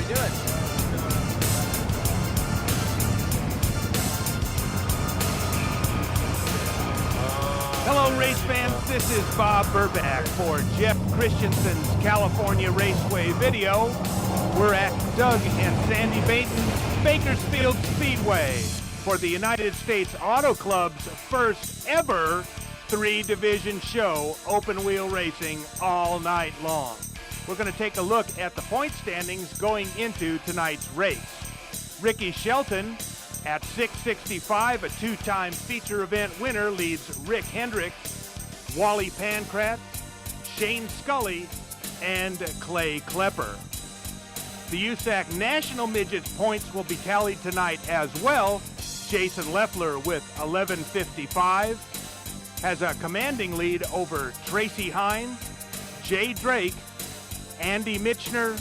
doing? Hello, race fans. This is Bob Burback for Jeff Christensen's California Raceway video. We're at Doug and Sandy Baton's Bakersfield Speedway for the United States Auto Club's first ever three-division show, open wheel racing all night long. We're going to take a look at the point standings going into tonight's race. Ricky Shelton at 665, a two-time feature event winner, leads Rick Hendricks, Wally Pancrat, Shane Scully, and Clay Klepper. The USAC National Midgets points will be tallied tonight as well. Jason Leffler with 1155 has a commanding lead over Tracy Hines, Jay Drake, Andy Mitchner,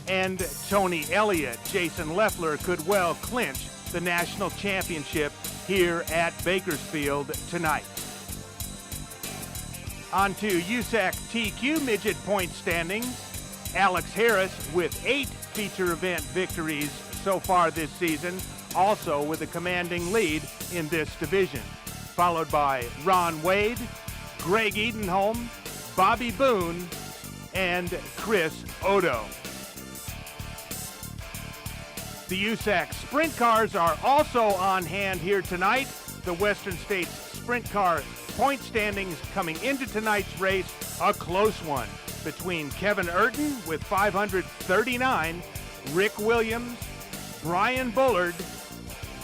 and Tony Elliott. Jason Leffler could well clinch the national championship here at Bakersfield tonight. On to USAC TQ midget point standings. Alex Harris with 8 feature event victories so far this season, also with a commanding lead in this division, followed by Ron Wade, Greg Edenholm, Bobby Boone, and Chris Odo. The USAC sprint cars are also on hand here tonight. The Western States sprint car point standings coming into tonight's race, a close one between Kevin Urton with 539, Rick Williams, Brian Bullard,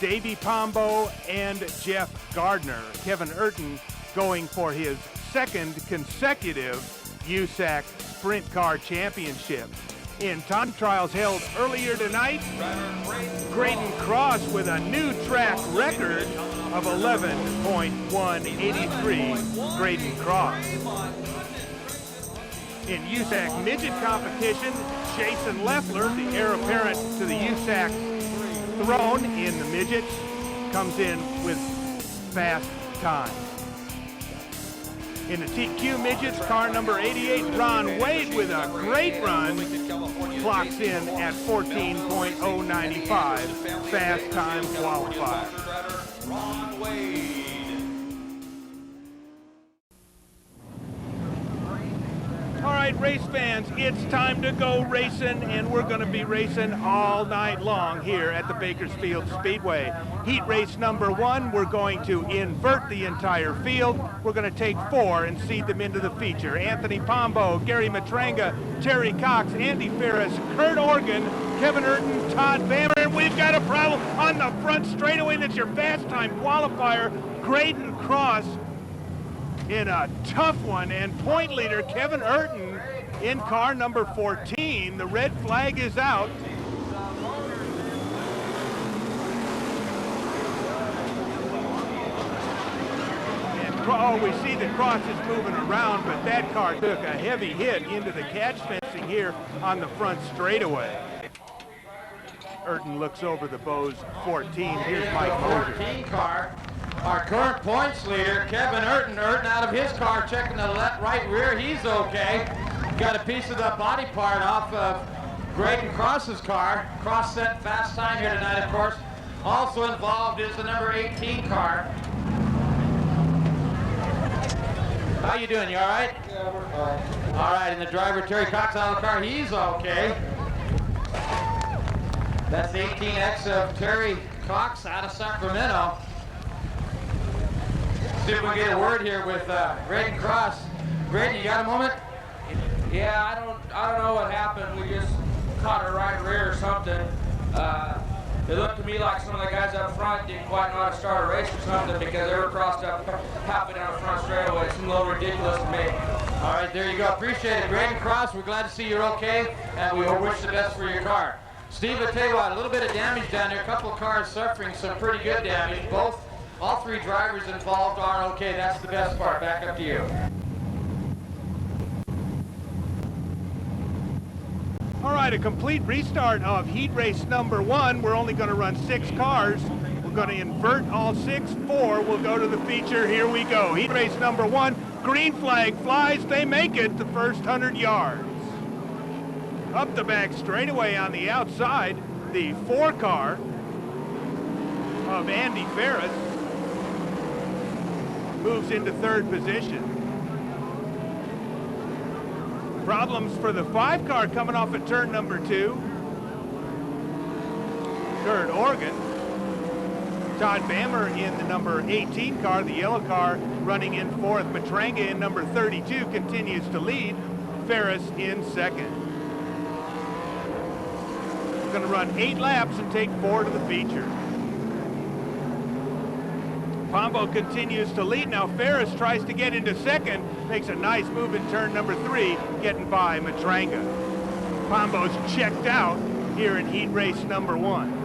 Davey Pombo, and Jeff Gardner. Kevin Urton going for his second consecutive USAC sprint car championship. In time trials held earlier tonight, Graydon Cross with a new track record of 11.183. Graydon Cross. In USAC midget competition, Jason Leffler, the heir apparent to the USAC throne in the midgets, comes in with fast time. In the TQ midgets, car number 88, Ron Wade with a great run, clocks in at 14.095, fast time qualifier. Ron Wade. All right, race fans, it's time to go racing, and we're going to be racing all night long here at the Bakersfield Speedway. Heat race number 1, we're going to invert the entire field. We're going to take 4 and seed them into the feature. Anthony Pombo, Gary Matranga, Terry Cox, Andy Ferris, Kurt Organ, Kevin Urton, Todd Bammer, and we've got a problem on the front straightaway. That's your fast time qualifier, Graydon Cross, in a tough one, and point leader Kevin Urton in car number 14. The red flag is out. And we see the Cross is moving around, but that car took a heavy hit into the catch fencing here on the front straightaway. Urton looks over the Bose 14. Here's Mike Moser. 14 car. Our current points leader, Kevin Urton. Urton out of his car, checking the right rear. He's okay. Got a piece of the body part off of Graydon Cross's car. Cross set fast time here tonight, of course. Also involved is the number 18 car. How you doing? You all right? Yeah, we're fine. All right, and the driver, Terry Cox, out of the car. He's okay. That's the 18X of Terry Cox out of Sacramento. See if we can get a word here with Graydon Cross. Graydon, you got a moment? Yeah, I don't know what happened. We just caught her right rear or something. It looked to me like some of the guys up front didn't quite know how to start a race or something because they were crossed up halfway down the front straightaway. It seemed a little ridiculous to me. All right, there you go. Appreciate it. Graydon Cross, we're glad to see you're okay, and we wish the best for your car. Steve, I tell you what, a little bit of damage down there. A couple of cars suffering some pretty good damage. All 3 drivers involved are okay. That's the best part. Back up to you. All right, a complete restart of heat race number 1. We're only going to run 6 cars. We're going to invert all 6. 4 will go to the feature. Here we go. Heat race number 1. Green flag flies. They make it the first 100 yards. Up the back straightaway on the outside, the 4 car of Andy Ferris moves into 3rd position. Problems for the 5 car coming off at turn number 2. Third, Oregon. Todd Bammer in the number 18 car, the yellow car, running in 4th. Matranga in number 32 continues to lead. Ferris in 2nd. Going to run 8 laps and take 4 to the feature. Pombo continues to lead. Now Ferris tries to get into 2nd, makes a nice move in turn number 3, getting by Matranga. Pombo's checked out here in heat race number 1.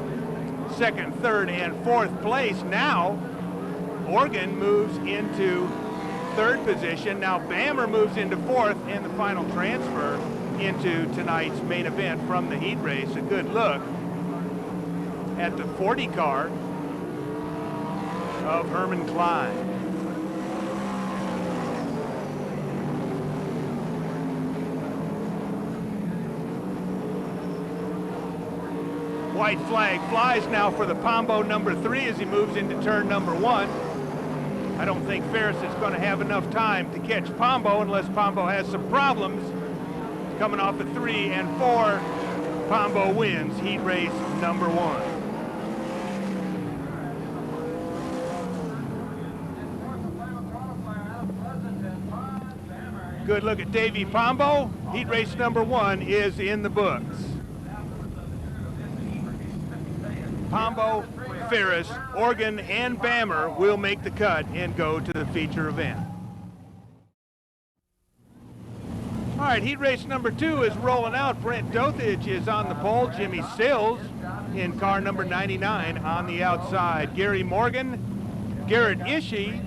2nd, 3rd, and 4th place. Now Oregon moves into 3rd position. Now Bammer moves into 4th, and the final transfer into tonight's main event from the heat race. A good look at the 40 car of Herman Klein. White flag flies now for the Pombo number 3 as he moves into turn number 1. I don't think Ferris is going to have enough time to catch Pombo unless Pombo has some problems. Coming off at 3 and 4, Pombo wins heat race number 1. Good look at Davey Pombo. Heat race number 1 is in the books. Pombo, Ferris, Oregon, and Bammer will make the cut and go to the feature event. All right, heat race number 2 is rolling out. Brent Dothage is on the pole. Jimmy Sills in car number 99 on the outside. Gary Morgan, Garrett Ishii,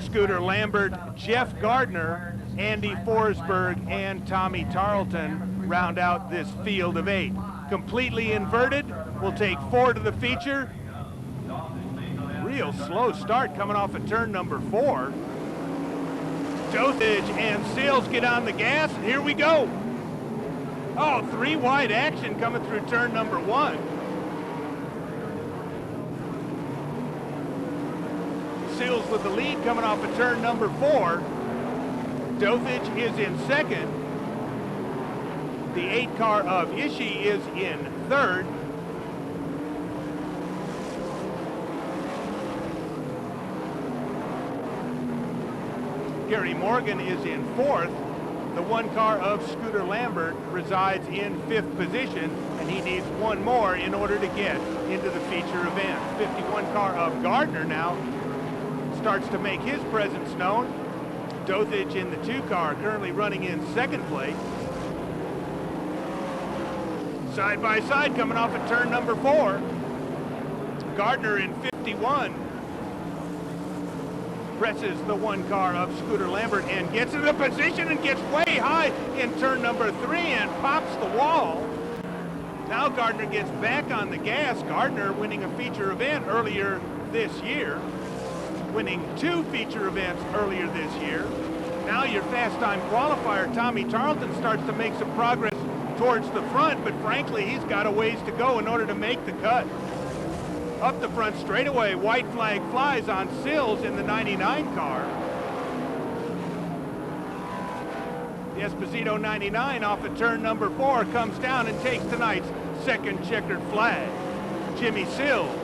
Scooter Lambert, Jeff Gardner, Andy Forsberg, and Tommy Tarleton round out this field of 8. Completely inverted, will take 4 to the feature. Real slow start coming off at turn number 4. Dothage and Sills get on the gas, and here we go. Oh, 3 wide action coming through turn number 1. Sills with the lead coming off of turn number 4. Dothage is in 2nd. The 8 car of Ishii is in 3rd. Gary Morgan is in 4th. The 1 car of Scooter Lambert resides in 5th position, and he needs 1 more in order to get into the feature event. 51 car of Gardner now starts to make his presence known. Dothage in the 2 car, currently running in 2nd place. Side by side coming off at turn number 4. Gardner in 51 presses the 1 car of Scooter Lambert and gets into position and gets way high in turn number 3 and pops the wall. Now Gardner gets back on the gas. Gardner winning a feature event earlier this year, winning 2 feature events earlier this year. Now your fast time qualifier, Tommy Tarleton, starts to make some progress towards the front, but frankly, he's got a ways to go in order to make the cut. Up the front straightaway, white flag flies on Sills in the 99 car. The Esposito 99 off of turn number 4 comes down and takes tonight's 2nd checkered flag. Jimmy Sills.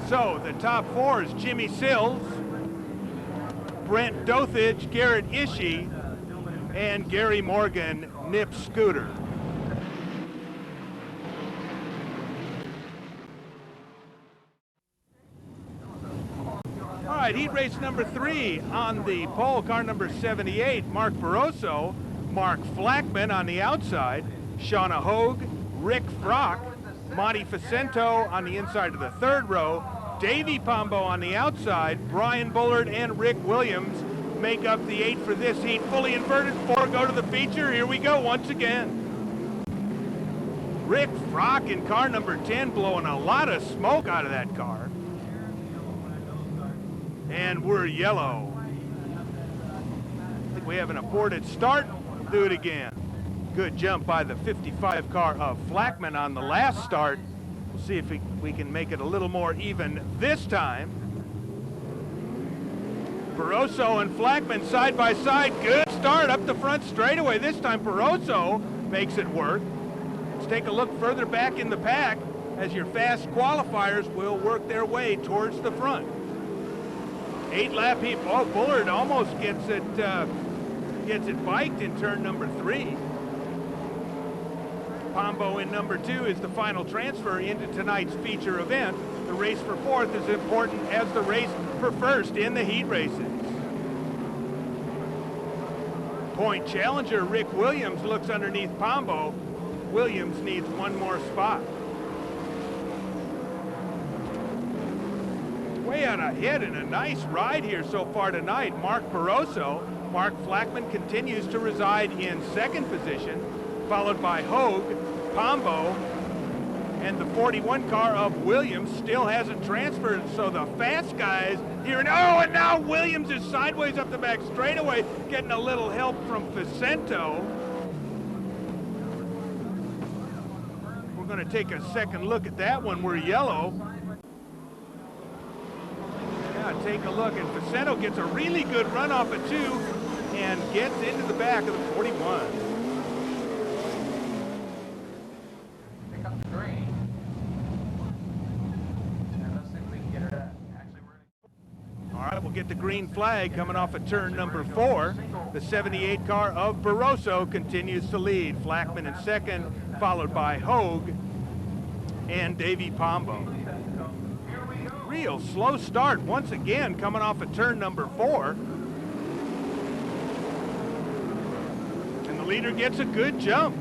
So the top 4 is Jimmy Sills, Brent Dothage, Garrett Ishii, and Gary Morgan, Nip Scooter. All right, heat race number 3 on the pole, car number 78, Mark Barroso, Mark Flackman on the outside, Shauna Hogue, Rick Frock, Monty Facento on the inside of the 3rd row, Davey Pombo on the outside, Brian Bullard and Rick Williams make up the 8 for this heat. Fully inverted, 4 go to the feature. Here we go once again. Rick Frock in car number 10 blowing a lot of smoke out of that car. And we're yellow. The We have an aborted start. Do it again. Good jump by the 55 car of Flackman on the last start. We'll see if we can make it a little more even this time. Barroso and Flackman side by side. Good start up the front straightaway. This time Barroso makes it work. Let's take a look further back in the pack as your fast qualifiers will work their way towards the front. 8-lap heat. Oh, Bullard almost gets it biked in turn number 3. Pombo in number 2 is the final transfer into tonight's feature event. The race for 4th is important as the race for 1st in the heat races. Point challenger Rick Williams looks underneath Pombo. Williams needs one more spot. Way out ahead and a nice ride here so far tonight, Mark Barroso. Mark Flackman continues to reside in 2nd position, followed by Hogue, Pombo, and the 41 car of Williams still hasn't transferred, so the fast guys here, and now Williams is sideways up the back straightaway, getting a little help from Facento. We're going to take a second look at that one. We're yellow. Yeah, take a look, and Facento gets a really good run off of 2 and gets into the back of the 41. Pick up the green. And let's see if we can get her actually running. All right, we'll get the green flag coming off of turn number 4. The 78 car of Barroso continues to lead. Flackman in 2nd, followed by Hogue and Davey Pombo. Real slow start once again coming off of turn number 4. And the leader gets a good jump.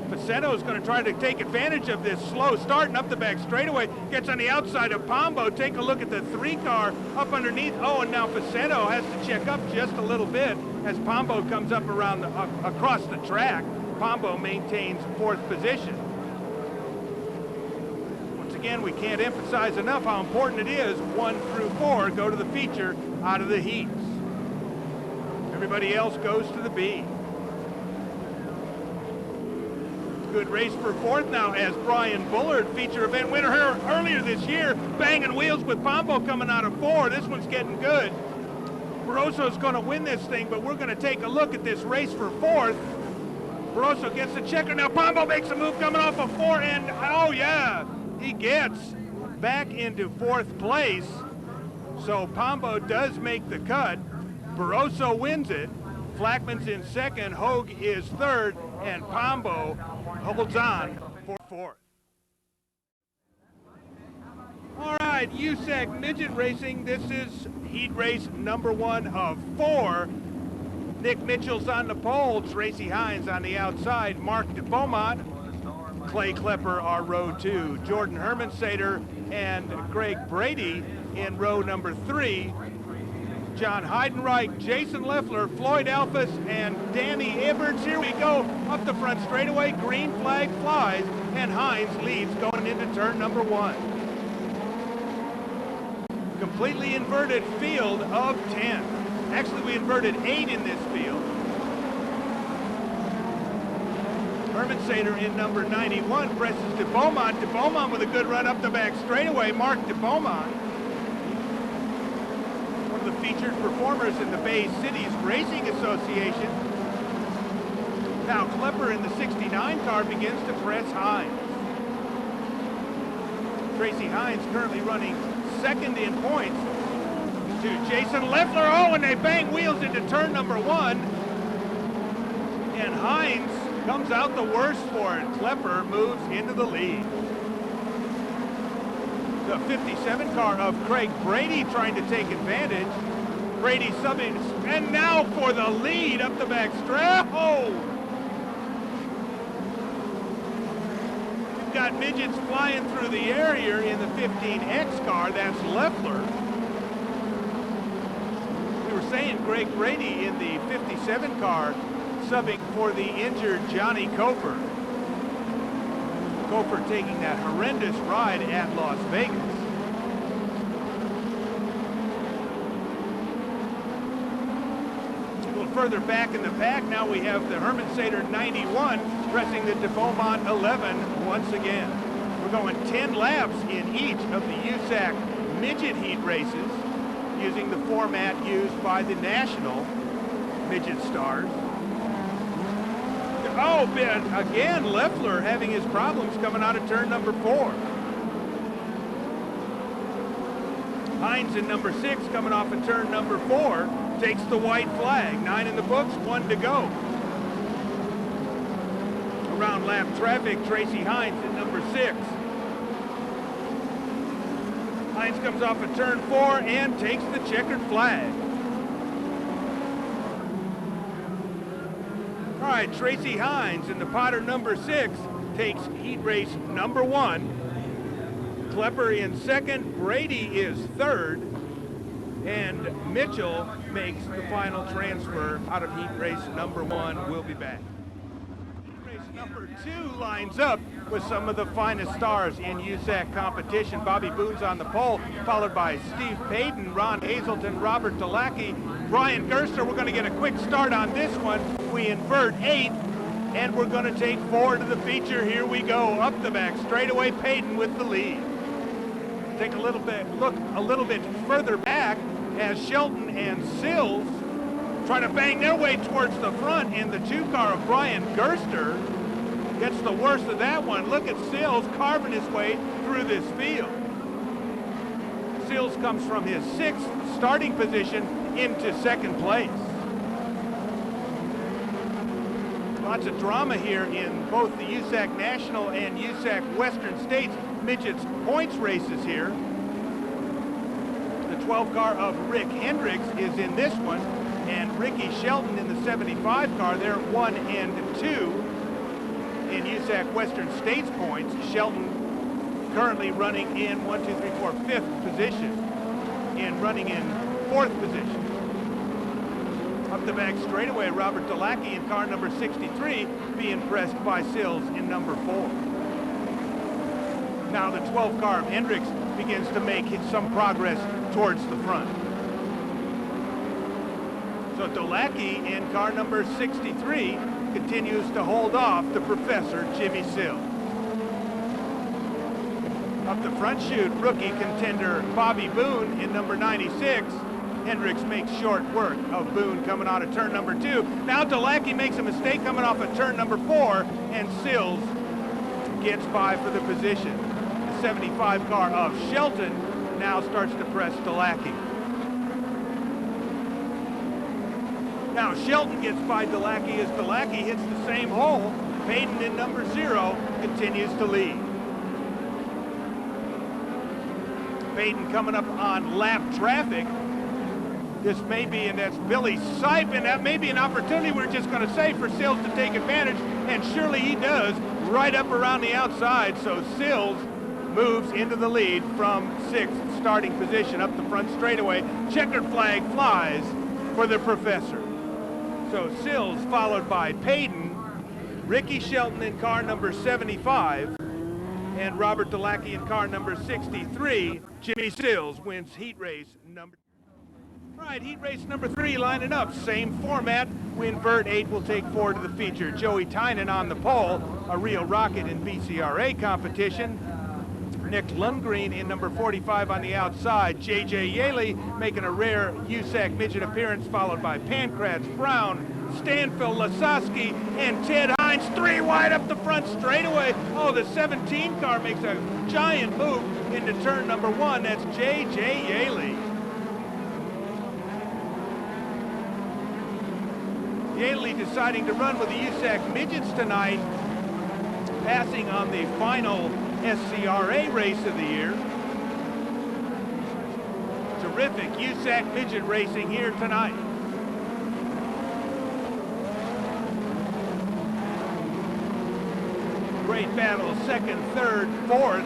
Facento is going to try to take advantage of this slow start and up the back straightaway. Gets on the outside of Pombo. Take a look at the 3 car up underneath. Oh, and now Facento has to check up just a little bit as Pombo comes up around across the track. Pombo maintains 4th position. Again, we can't emphasize enough how important it is 1 through 4 go to the feature out of the heats. Everybody else goes to the B. Good race for 4th now as Brian Bullard, feature event winner here earlier this year, banging wheels with Pombo coming out of 4. This one's getting good. Barroso's going to win this thing, but we're going to take a look at this race for 4th. Barroso gets the checker. Now Pombo makes a move coming off of 4, and oh yeah, he gets back into 4th place. So Pombo does make the cut. Barroso wins it. Flackman's in 2nd, Hogue is 3rd, and Pombo holds on for 4th. All right, USAC Midget Racing. This is heat race number 1 of 4. Nick Mitchell's on the pole, Tracy Hines on the outside, Mark DeBeaumont, Clay Klepper are row 2, Jordan Hermansater and Greg Brady in row number 3, John Heidenreich, Jason Leffler, Floyd Alphys, and Danny Everts. Here we go, up the front straightaway, green flag flies, and Hines leads going into turn number 1. Completely inverted field of 10. Actually, we inverted 8 in this field. Hermansater in number 91 presses DeBeaumont. DeBeaumont with a good run up the back straightaway. Mark DeBeaumont, one of the featured performers in the Bay Cities Racing Association. Now Klepper in the 69 car begins to press Hines. Tracy Hines currently running 2nd in points to Jason Leffler. Oh, and they bang wheels into turn number 1. And Hines comes out the worst for it. Klepper moves into the lead. The 57 car of Craig Brady trying to take advantage. Brady subbing, and now for the lead up the back strap. Oh! We've got Midgets flying through the air here in the 15X car. That's Leffler. We were saying Greg Brady in the 57 car subbing for the injured Johnny Cofer. Cofer taking that horrendous ride at Las Vegas. We'll further back in the pack. Now we have the Herman Sater 91 pressing the de Beaumont 11 once again. We're going 10 laps in each of the USAC midget heat races using the format used by the national midget stars. Oh, but again, Leffler having his problems coming out of turn number 4. Hines in number 6 coming off of turn number 4 takes the white flag. 9 in the books, 1 to go. Around lap traffic, Tracy Hines in number 6. Hines comes off of turn 4 and takes the checkered flag. All right, Tracy Hines in the Potter number 6 takes heat race number 1. Klepper in second, Brady is third, and Mitchell makes the final transfer out of heat race number 1. We'll be back. Heat race number 2 lines up with some of the finest stars in USAC competition. Bobby Boone's on the pole, followed by Steve Payton, Ron Hazelton, Robert Dalacki, Brian Gerster. We're going to get a quick start on this one. We invert 8, and we're going to take 4 to the feature. Here we go, up the back straightaway. Payton with the lead. Take a little bit, look a little bit further back as Shelton and Sills try to bang their way towards the front, and the 2 car of Brian Gerster gets the worst of that one. Look at Sills carving his way through this field. Sills comes from his 6th starting position into 2nd place. Lots of drama here in both the USAC National and USAC Western States Midgets points races here. The 12 car of Rick Hendricks is in this one, and Ricky Shelton in the 75 car. They're 1 and 2 in USAC Western States points. Shelton currently running in 1, 2, 3, 4, 5th position, and running in 4th position. Up the back straightaway, Robert Dalacki in car number 63 being pressed by Sills in number 4. Now the 12 car of Hendricks begins to make some progress towards the front. So Dalacki in car number 63 continues to hold off the Professor Jimmy Sills. Up the front chute, rookie contender Bobby Boone in number 96. Hendricks makes short work of Boone coming out of turn number 2. Now Dalacki makes a mistake coming off of turn number 4, and Sills gets by for the position. The 75 car of Shelton now starts to press Dalacki. Now Shelton gets by Dalacki as Dalacki hits the same hole. Payton in number 0 continues to lead. Payton coming up on lap traffic. This may be, and that's Billy Sipe, and that may be an opportunity, we're just going to say, for Sills to take advantage, and surely he does, right up around the outside. So Sills moves into the lead from 6th starting position up the front straightaway. Checkered flag flies for the Professor. So Sills followed by Payton, Ricky Shelton in car number 75, and Robert Dalacki in car number 63. Jimmy Sills wins heat race number. Right, heat race number 3 lining up. Same format. We invert 8, we'll take 4 to the feature. Joey Tynan on the pole, a real rocket in BCRA competition. Nick Lundgren in number 45 on the outside. J.J. Yaley making a rare USAC midget appearance, followed by Pancratz, Brown, Stanfield, Lasowski, and Ted Hines. 3 wide up the front straightaway. Oh, the 17 car makes a giant move into turn number 1. That's J.J. Yaley. Yaley deciding to run with the USAC Midgets tonight, passing on the final SCRA race of the year. Terrific USAC Midget racing here tonight. Great battle, 2nd, 3rd, 4th.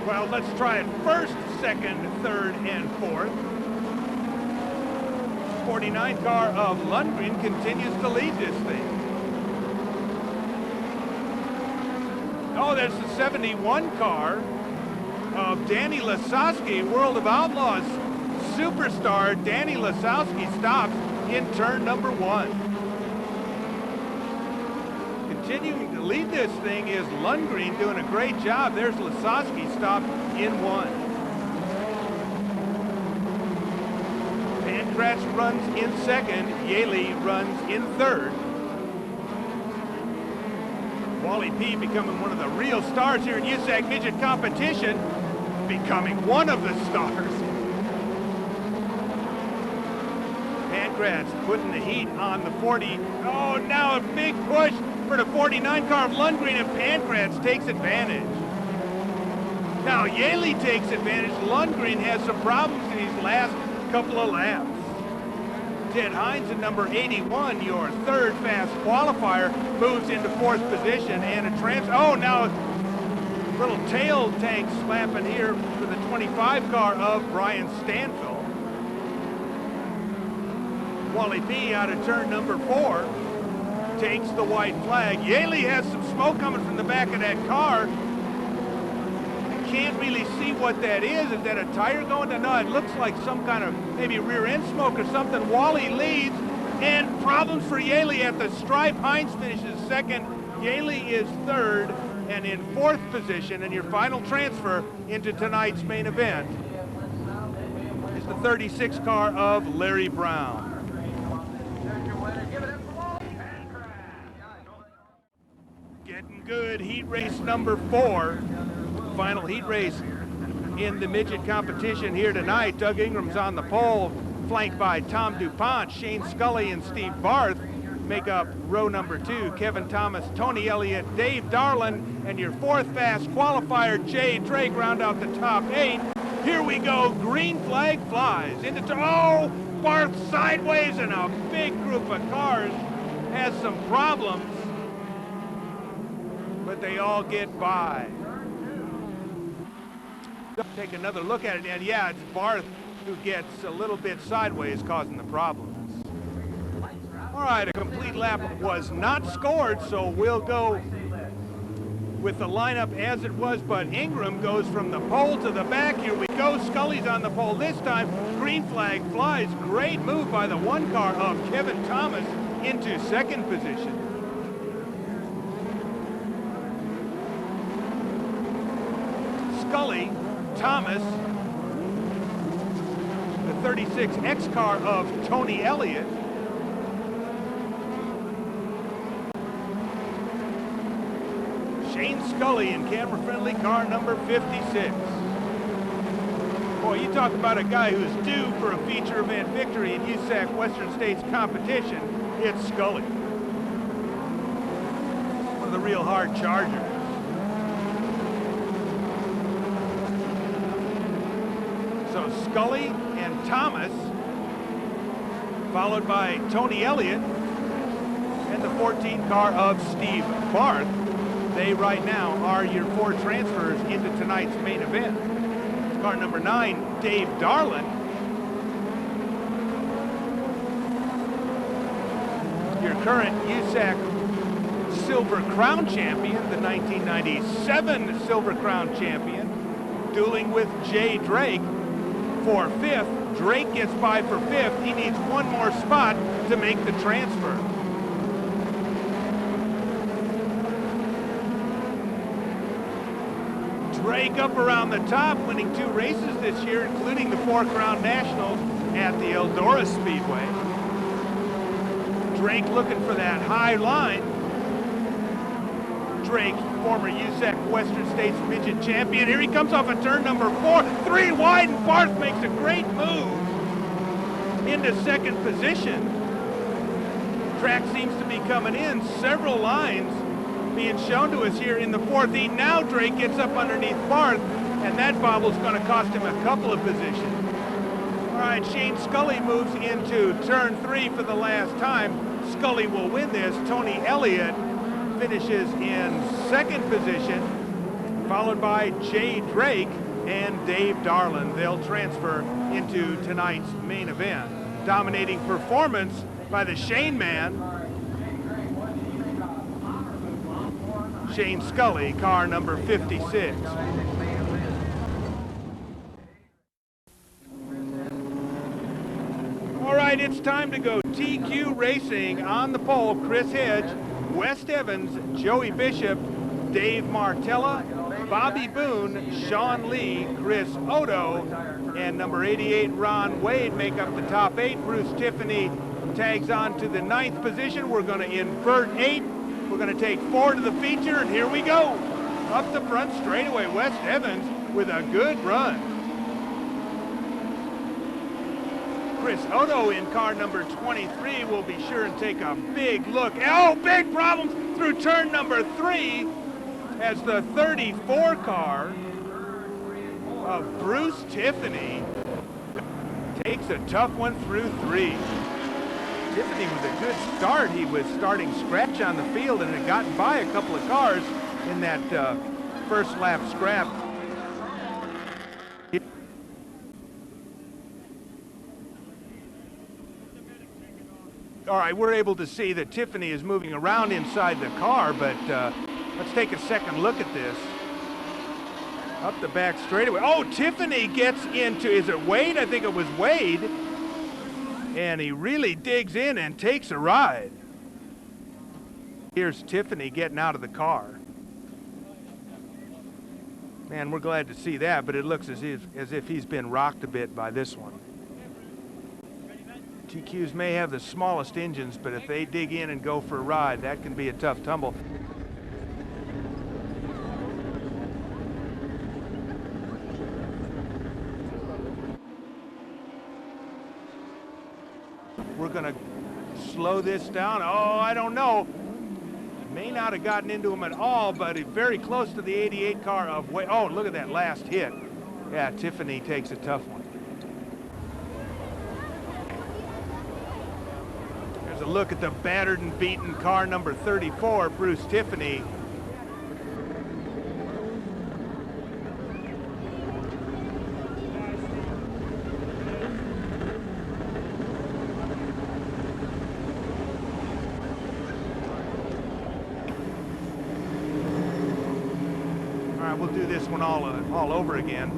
Well, let's try it 1st, 2nd, 3rd, and 4th. 49 car of Lundgren continues to lead this thing. Oh, there's the 71 car of Danny Lasowski, World of Outlaws superstar. Danny Lasowski stops in turn number 1. Continuing to lead this thing is Lundgren, doing a great job. There's Lasowski stopped in 1. Pankratz runs in 2nd. Yaley runs in 3rd. Wally P becoming one of the real stars here in USAC midget competition, becoming one of the stars. Pankratz putting the heat on the 40. Oh, now a big push for the 49 car of Lundgren, and Pankratz takes advantage. Now Yaley takes advantage. Lundgren has some problems in these last couple of laps. Ted Hines in number 81, your 3rd fast qualifier, moves into 4th position, and a oh, now a little tail tank slapping here for the 25 car of Brian Stanfill. Wally P out of turn number 4 takes the white flag. Yaley has some smoke coming from the back of that car. Can't really see what that is. Is that a tire going to? No, it looks like some kind of maybe rear end smoke or something. Wally leads, and problems for Yaley at the stripe. Hines finishes 2nd. Yaley is 3rd and in 4th position, and your final transfer into tonight's main event is the 36 car of Larry Brown. Getting good, heat race number 4. Final heat race in the midget competition here tonight. Doug Ingram's on the pole, flanked by Tom DuPont. Shane Scully and Steve Barth make up row number 2. Kevin Thomas, Tony Elliott, Dave Darlin, and your 4th fast qualifier, Jay Drake, round out the top 8. Here we go, green flag flies into oh, Barth sideways, and a big group of cars has some problems, but they all get by. Take another look at it, and yeah, it's Barth who gets a little bit sideways, causing the problems. All right, a complete lap was not scored, so we'll go with the lineup as it was, but Ingram goes from the pole to the back. Here we go, Scully's on the pole this time. Green flag flies. Great move by the 1 car of Kevin Thomas into 2nd position. Scully, Thomas, the 36X car of Tony Elliott, Shane Scully in camera-friendly car number 56. Boy, you talk about a guy who's due for a feature event victory in USAC Western States competition, it's Scully. One of the real hard chargers. So Scully and Thomas, followed by Tony Elliott and the 14 car of Steve Barth. They right now are your 4 transfers into tonight's main event. It's car number 9, Dave Darlin. Your current USAC Silver Crown champion, the 1997 Silver Crown champion, dueling with Jay Drake for 5th. Drake gets by for 5th. He needs 1 more spot to make the transfer. Drake up around the top, winning 2 races this year, including the 4 Crown Nationals at the Eldora Speedway. Drake looking for that high line. Drake, former USAC Western States midget champion. Here he comes off of turn number 4, 3 wide, and Barth makes a great move into 2nd position. Track seems to be coming in, several lines being shown to us here in the 4th heat. Now Drake gets up underneath Barth, and that bobble's going to cost him a couple of positions. All right, Shane Scully moves into turn 3 for the last time. Scully will win this. Tony Elliott finishes in 2nd position, followed by Jay Drake and Dave Darlin. They'll transfer into tonight's main event. Dominating performance by the Shane man, Shane Scully, car number 56. All right, it's time to go GQ Racing on the pole, Chris Hedge, West Evans, Joey Bishop, Dave Martella, Bobby Boone, Sean Lee, Chris Odo, and number 88, Ron Wade make up the top 8. Bruce Tiffany tags on to the 9th position. We're going to invert 8. We're going to take 4 to the feature, and here we go. Up the front straightaway, West Evans with a good run. Chris Odo in car number 23 will be sure and take a big look. Oh, big problems through turn number 3 as the 34 car of Bruce Tiffany takes a tough one through 3. Tiffany with a good start. He was starting scratch on the field and had gotten by a couple of cars in that first lap scrap. All right, we're able to see that Tiffany is moving around inside the car, but let's take a second look at this. Up the back straightaway. Oh, Tiffany gets into, is it Wade? I think it was Wade. And he really digs in and takes a ride. Here's Tiffany getting out of the car. Man, we're glad to see that, but it looks as if he's been rocked a bit by this one. GQs may have the smallest engines, but if they dig in and go for a ride, that can be a tough tumble. We're going to slow this down. Oh, I don't know. May not have gotten into him at all, but very close to the 88 car of Wade. Oh, look at that last hit. Yeah, Tiffany takes a tough one. There's a look at the battered and beaten car number 34, Bruce Tiffany. We'll do this one all over again.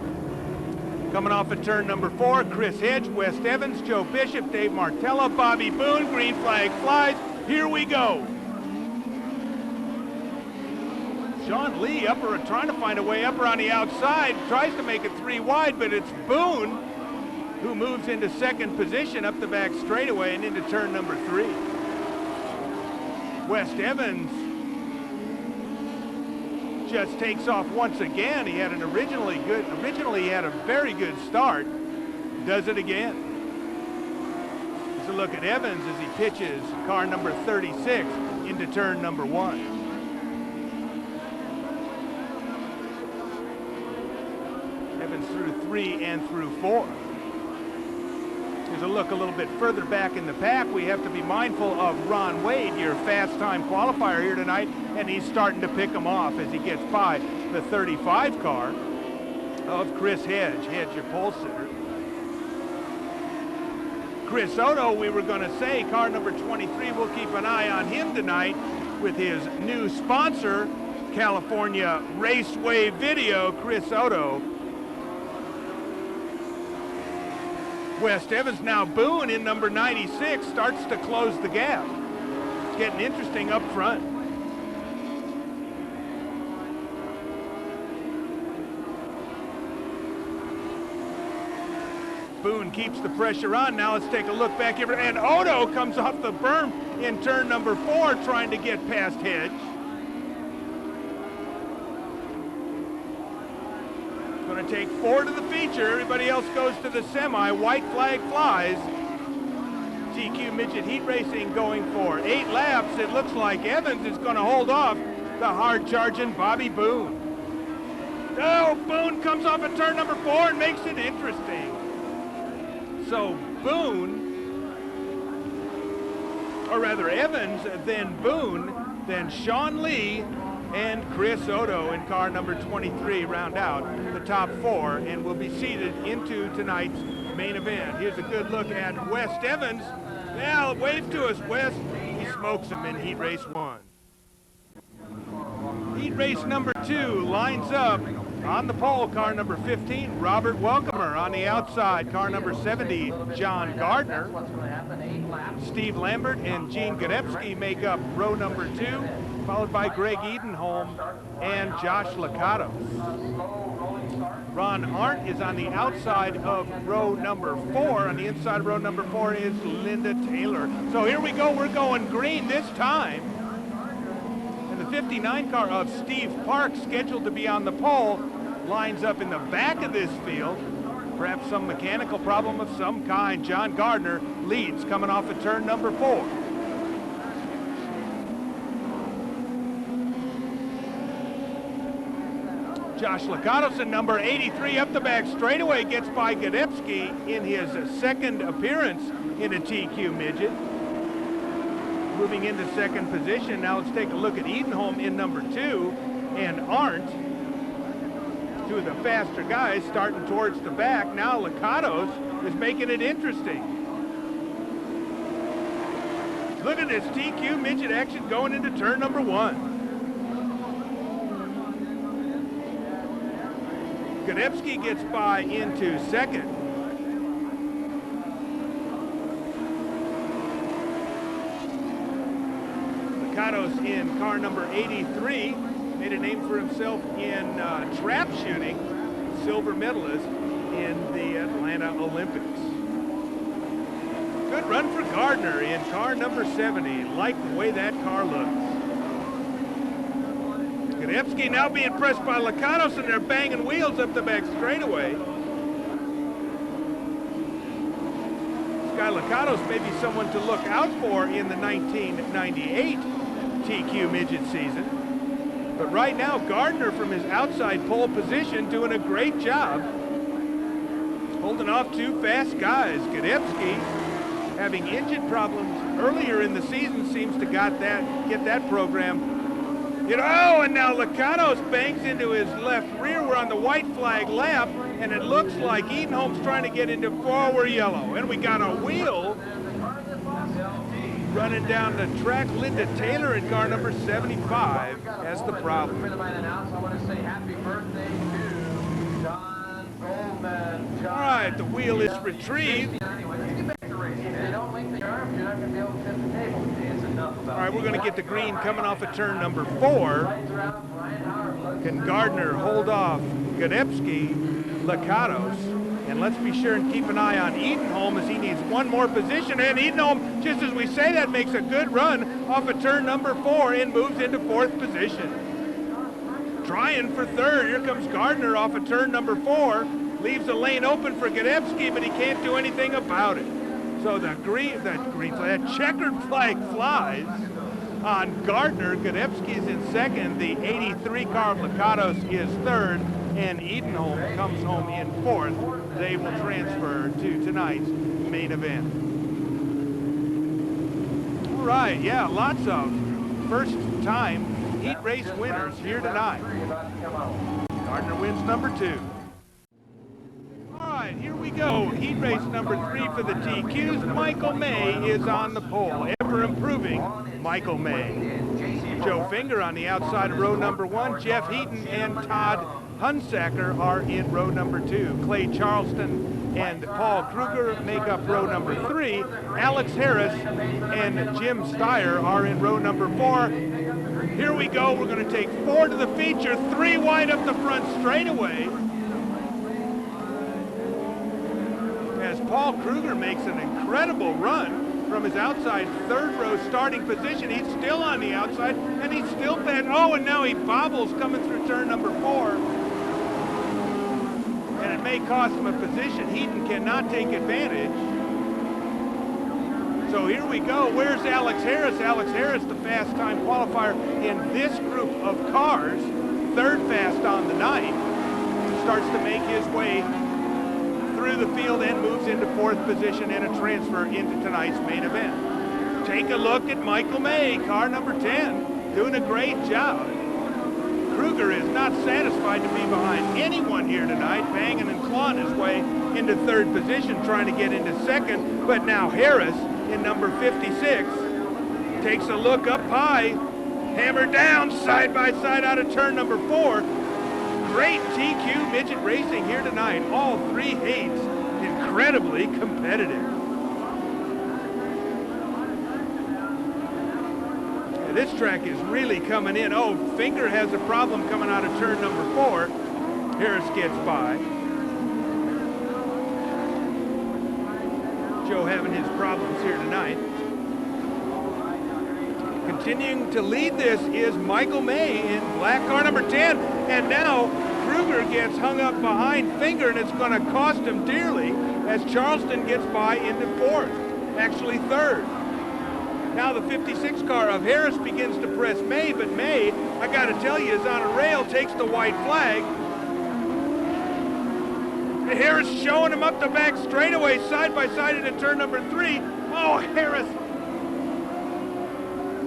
Coming off of turn number 4, Chris Hedge, West Evans, Joe Bishop, Dave Martella, Bobby Boone, green flag flies. Here we go. Sean Lee trying to find a way up on the outside, tries to make it 3 wide, but it's Boone who moves into 2nd position up the back straightaway and into turn number 3. West Evans just takes off once again. He had originally he had a very good start. Does it again. Here's a look at Evans as he pitches car number 36 into turn number 1. Evans through 3 and through 4. Here's a look a little bit further back in the pack. We have to be mindful of Ron Wade, your fast time qualifier here tonight, and he's starting to pick him off as he gets by the 35 car of Chris Hedge. Hedge, your pole sitter. Chris Odo, we were going to say, car number 23, we'll keep an eye on him tonight with his new sponsor, California Raceway Video, Chris Odo. West Evans, now Boone in number 96, starts to close the gap. It's getting interesting up front. Boone keeps the pressure on. Now let's take a look back here. And Odo comes off the berm in turn number 4, trying to get past Hedge. Going to take 4 to the feature. Everybody else goes to the semi. White flag flies. GQ Midget Heat Racing going for 8 laps. It looks like Evans is going to hold off the hard-charging Bobby Boone. Oh, Boone comes off at turn number 4 and makes it interesting. So Boone, or rather Evans, then Boone, then Sean Lee, and Chris Odo in car number 23 round out the top 4 and will be seated into tonight's main event. Here's a good look at West Evans. Now wave to us, West. He smokes him in Heat Race 1. Heat race number 2 lines up on the pole, car number 15, Robert Welcomer. On the outside, car number 70, John Gardner. Steve Lambert and Gene Godebski make up row number 2, followed by Greg Edenholm and Josh Lakatos. Ron Arndt is on the outside of row number 4. On the inside of row number 4 is Linda Taylor. So here we go, we're going green this time. And the 59 car of Steve Parks, scheduled to be on the pole, lines up in the back of this field. Perhaps some mechanical problem of some kind. John Gardner leads coming off of turn number 4. Josh Lakatos in number 83 up the back straightaway gets by Godebski in his second appearance in a TQ midget. Moving into second position. Now let's take a look at Edenholm in number 2 and Arndt. Two of the faster guys starting towards the back. Now Lakatos is making it interesting. Look at this TQ midget action going into turn number 1. Godebski gets by into second. Lakatos in car number 83. Made a name for himself in trap shooting, silver medalist in the Atlanta Olympics. Good run for Gardner in car number 70. Like the way that car looks. Godebski now being pressed by Lakatos, and they're banging wheels up the back straightaway. Sky Lakatos may be someone to look out for in the 1998 TQ midget season. But right now, Gardner from his outside pole position doing a great job. Holding off two fast guys. Godebski, having engine problems earlier in the season, seems to get that program. And now Lakatos banks into his left rear. We're on the white flag lap, and it looks like Edenholm's trying to get into forward yellow. And we got a wheel running down the track. Linda Taylor in car number 75 has the problem. All right, the wheel is retrieved. All right, we're going to get the green coming off of turn number 4. Can Gardner hold off Godebski, Lakatos? And let's be sure and keep an eye on Edenholm as he needs one more position. And Edenholm, just as we say that, makes a good run off of turn number 4 and moves into 4th position. Trying for 3rd. Here comes Gardner off of turn number 4. Leaves a lane open for Godebski, but he can't do anything about it. So that checkered flag flies on Gardner. Godebski's in 2nd. The 83 car of Lakatos is 3rd. And Edenholm comes home in 4th. They will transfer to tonight's main event. All right, yeah, lots of first-time heat race winners here tonight. Gardner wins number 2. All right, here we go. Heat race number 3 for the TQs. Michael May is on the pole. Ever improving Michael May. Joe Finger on the outside of row number 1. Jeff Heaton and Todd Hunsacker are in row number 2. Clay Charleston and Paul Kruger make up row number 3. Alex Harris and Jim Steyer are in row number 4. Here we go. We're going to take 4 to the feature. 3 wide up the front straightaway. As Paul Kruger makes an incredible run from his outside 3rd row starting position. He's still on the outside, and he's still bad. Oh, and now he bobbles coming through turn number 4. And it may cost him a position. Heaton cannot take advantage. So here we go. Where's Alex Harris? Alex Harris, the fast time qualifier in this group of cars. 3rd fast on the night. Starts to make his way through the field and moves into 4th position and a transfer into tonight's main event. Take a look at Michael May, car number 10, doing a great job. Kruger is not satisfied to be behind anyone here tonight, banging and clawing his way into 3rd position, trying to get into 2nd, but now Harris in number 56 takes a look up high Hammered down, side by side out of turn number 4. Great TQ midget racing here tonight. All 3 heats incredibly competitive. Yeah, this track is really coming in. Oh, Finger has a problem coming out of turn number 4. Harris gets by. Joe having his problems here tonight. Continuing to lead this is Michael May in black car number 10. And now Kruger gets hung up behind Finger, and it's going to cost him dearly as Charleston gets by into 4th, actually 3rd. Now the 56 car of Harris begins to press May, but May, I got to tell you, is on a rail, takes the white flag. Harris showing him up the back straightaway, side by side into turn number 3. Oh, Harris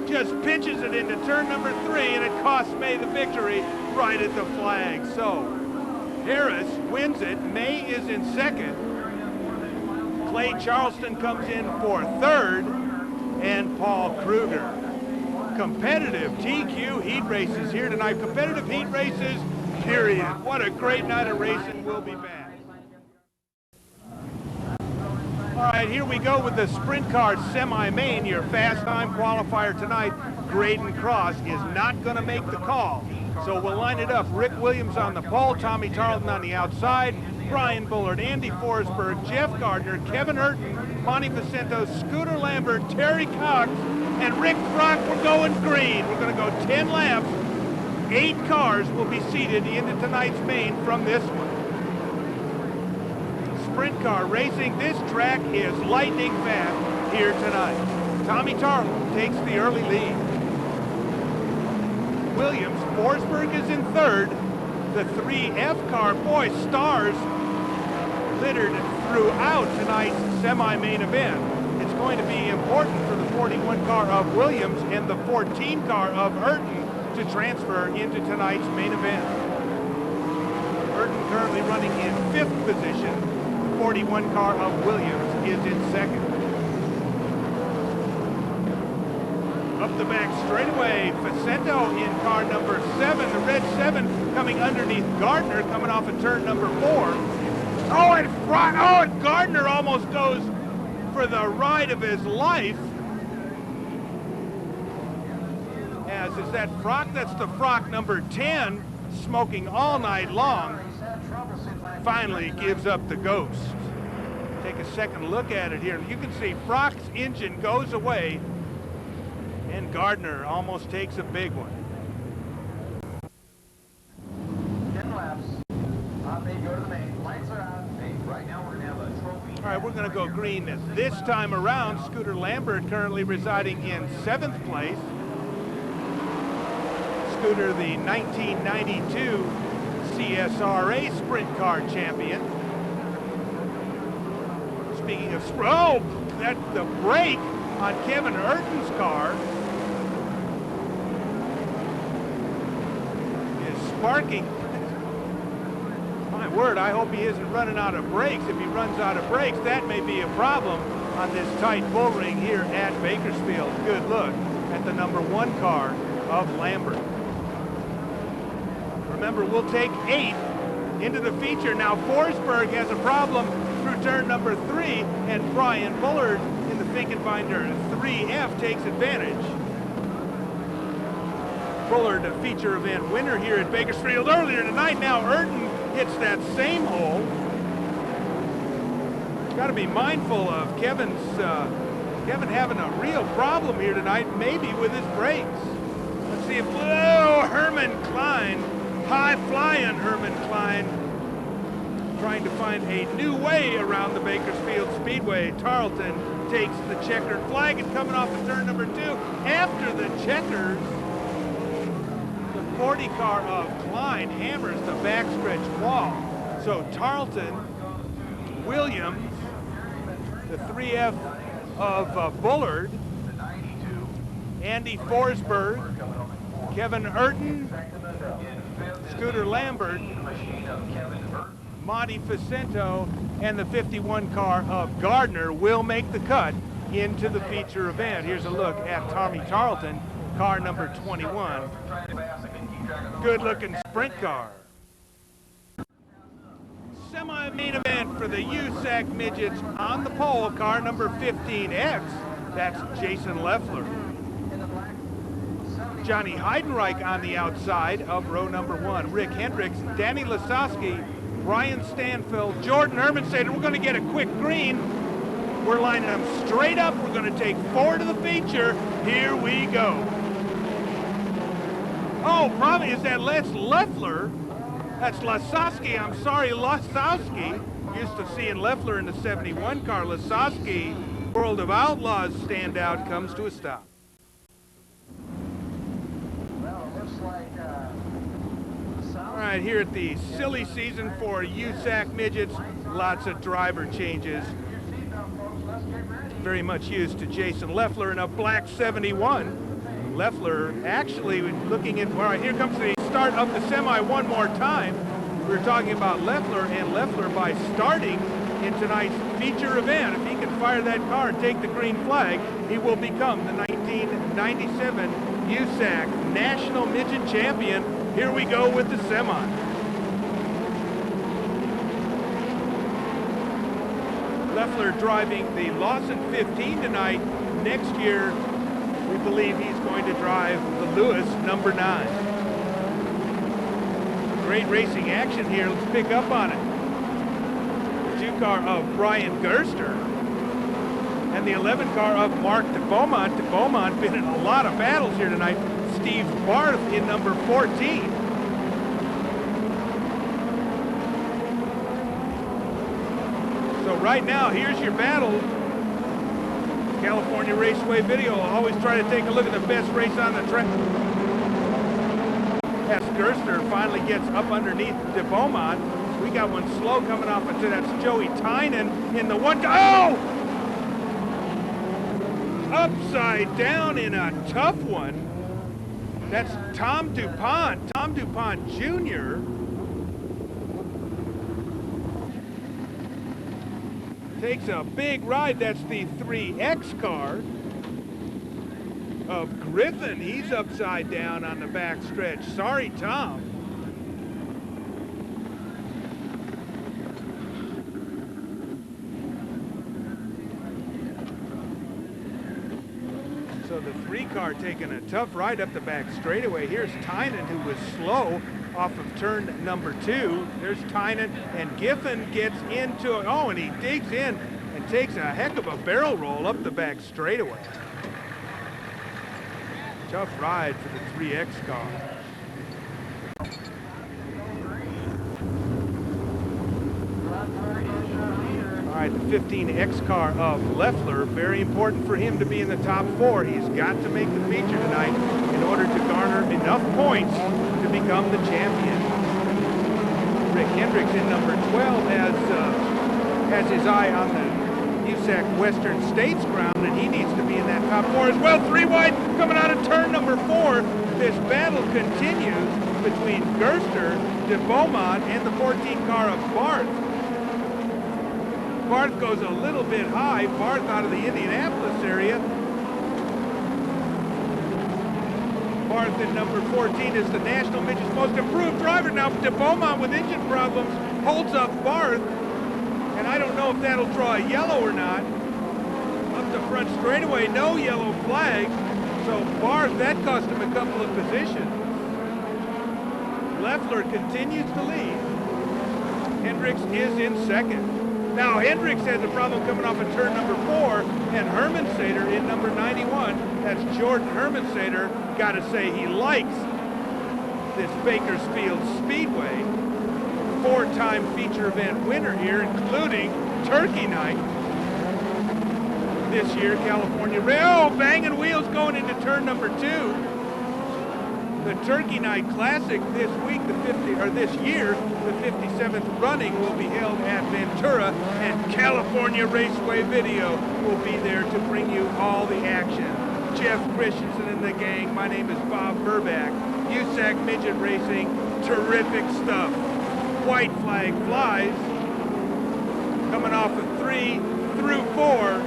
just pitches it into turn number 3, and it costs May the victory right at the flag. So Harris wins it. May is in 2nd. Clay Charleston comes in for 3rd, and Paul Kruger. Competitive TQ heat races here tonight. Competitive heat races, period. What a great night of racing. We'll be back. All right, here we go with the sprint car semi-main. Your fast time qualifier tonight, Graydon Cross, is not going to make the call. So we'll line it up. Rick Williams on the pole, Tommy Tarleton on the outside, Brian Bullard, Andy Forsberg, Jeff Gardner, Kevin Hurton, Monty Vicento, Scooter Lambert, Terry Cox, and Rick Brock. We're going green. We're going to go 10 laps. 8 cars will be seated into tonight's main from this one. Sprint car racing. This track is lightning fast here tonight. Tommy Tarleton takes the early lead. Williams, Forsberg is in 3rd. The 3F car, boy, stars littered throughout tonight's semi-main event. It's going to be important for the 41 car of Williams and the 14 car of Hurton to transfer into tonight's main event. Hurton currently running in 5th position. 41 car of Williams is in 2nd. Up the back straightaway, Vicento in car number 7, the red 7 coming underneath Gardner, coming off of turn number 4. Oh, and Gardner almost goes for the ride of his life. As is that Frock, that's the Frock number 10, smoking all night long. Finally gives up the ghost. Take a second look at it here. You can see Frock's engine goes away, and Gardner almost takes a big one. 10 laps. They go to the main. Lights are out. Right now we're going to have a trophy. All right, we're going to go green this time around. Scooter Lambert currently residing in 7th place. Scooter, the 1992 CSRA sprint car champion. Speaking of that's the brake on Kevin Hurton's car is sparking. My word, I hope he isn't running out of brakes. If he runs out of brakes, that may be a problem on this tight bull ring here at Bakersfield. Good look at the number 1 car of Lambert. Remember, we'll take 8 into the feature. Now Forsberg has a problem through turn number 3, and Brian Bullard in the Finkenbinder 3F takes advantage. Bullard, a feature event winner here at Bakersfield earlier tonight. Now Hurton hits that same hole. Got to be mindful of Kevin having a real problem here tonight, maybe with his brakes. Let's see if, Herman Klein, high-flying Herman Klein, trying to find a new way around the Bakersfield Speedway. Tarleton takes the checkered flag and coming off of turn number 2. After the checkers, the 40 car of Klein hammers the backstretch wall. So Tarleton, Williams, the 3F of Bullard, Andy Forsberg, Kevin Hurton, Scooter Lambert, Monty Vicento, and the 51 car of Gardner will make the cut into the feature event. Here's a look at Tommy Tarleton car number 21. Good looking sprint car. Semi-main event for the USAC Midgets on the pole, car number 15X. That's Jason Leffler. Johnny Heidenreich on the outside of row number 1. Rick Hendricks, Danny Lasowski, Brian Stanfield, Jordan Hermanstader. We're going to get a quick green. We're lining them straight up. We're going to take 4 to the feature. Here we go. Oh, probably is that Leffler. That's Lasowski. I'm sorry, Lasowski. Used to seeing Leffler in the 71 car. Lasowski, World of Outlaws standout, comes to a stop. All right, here at the silly season for USAC Midgets, lots of driver changes. Very much used to Jason Leffler in a black 71. Leffler actually looking at, all right, here comes the start of the semi one more time. We were talking about Leffler, and Leffler by starting in tonight's feature event, if he can fire that car and take the green flag, he will become the 1997 USAC National Midget Champion. Here we go with the semi. Leffler driving the Lawson 15 tonight. Next year, we believe he's going to drive the Lewis number 9. Great racing action here. Let's pick up on it. The 2 car of Brian Gerster and the 11 car of Mark de Beaumont. De Beaumont been in a lot of battles here tonight. Steve Barth in number 14. So right now, here's your battle. California Raceway video. I'll always try to take a look at the best race on the track. As Gerster finally gets up underneath de Beaumont. We got one slow coming off into that's Joey Tynan in the one. Oh! Upside down in a tough one. That's Tom DuPont. Tom DuPont Jr. takes a big ride. That's the 3X car of Griffin. He's upside down on the back stretch. Sorry, Tom. So the 3 car taking a tough ride up the back straightaway. Here's Tynan, who was slow off of turn number 2. There's Tynan, and Giffen gets into it. Oh, and he digs in and takes a heck of a barrel roll up the back straightaway. Tough ride for the 3X car. All right, the 15X car of Leffler, very important for him to be in the top 4. He's got to make the feature tonight in order to garner enough points to become the champion. Rick Hendricks in number 12 has his eye on the USAC Western States ground, and he needs to be in that top 4 as well. 3 wide coming out of turn number 4. This battle continues between Gerster, de Beaumont, and the 14 car of Barth. Barth goes a little bit high. Barth out of the Indianapolis area. Barth in number 14 is the National Midget's most improved driver. Now de Beaumont with engine problems holds up Barth, and I don't know if that'll draw a yellow or not. Up the front straightaway, no yellow flag. So Barth, that cost him a couple of positions. Leffler continues to lead. Hendricks is in second. Now Hendricks has a problem coming off of turn number 4, and Hermanstader in number 91. That's Jordan Hermanstader. Got to say he likes this Bakersfield Speedway. 4-time feature event winner here, including Turkey Night. This year, California. Oh, banging wheels going into turn number 2. The Turkey Night Classic this week, this year, the 57th running will be held at Ventura, and California Raceway Video will be there to bring you all the action. Jeff Christensen and the gang. My name is Bob Burbach. USAC Midget Racing, terrific stuff. White flag flies. Coming off of 3 through 4.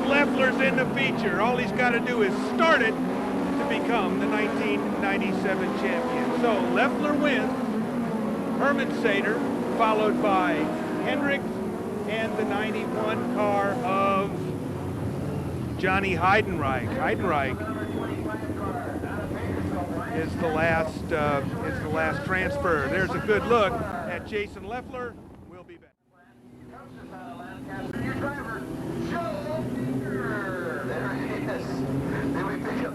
Leffler's in the feature. All he's got to do is start it to become the 1997 champion. So Leffler wins, Herman Sater, followed by Hendricks, and the 91 car of Johnny Heidenreich. Heidenreich is the last transfer. There's a good look at Jason Leffler. We'll be back.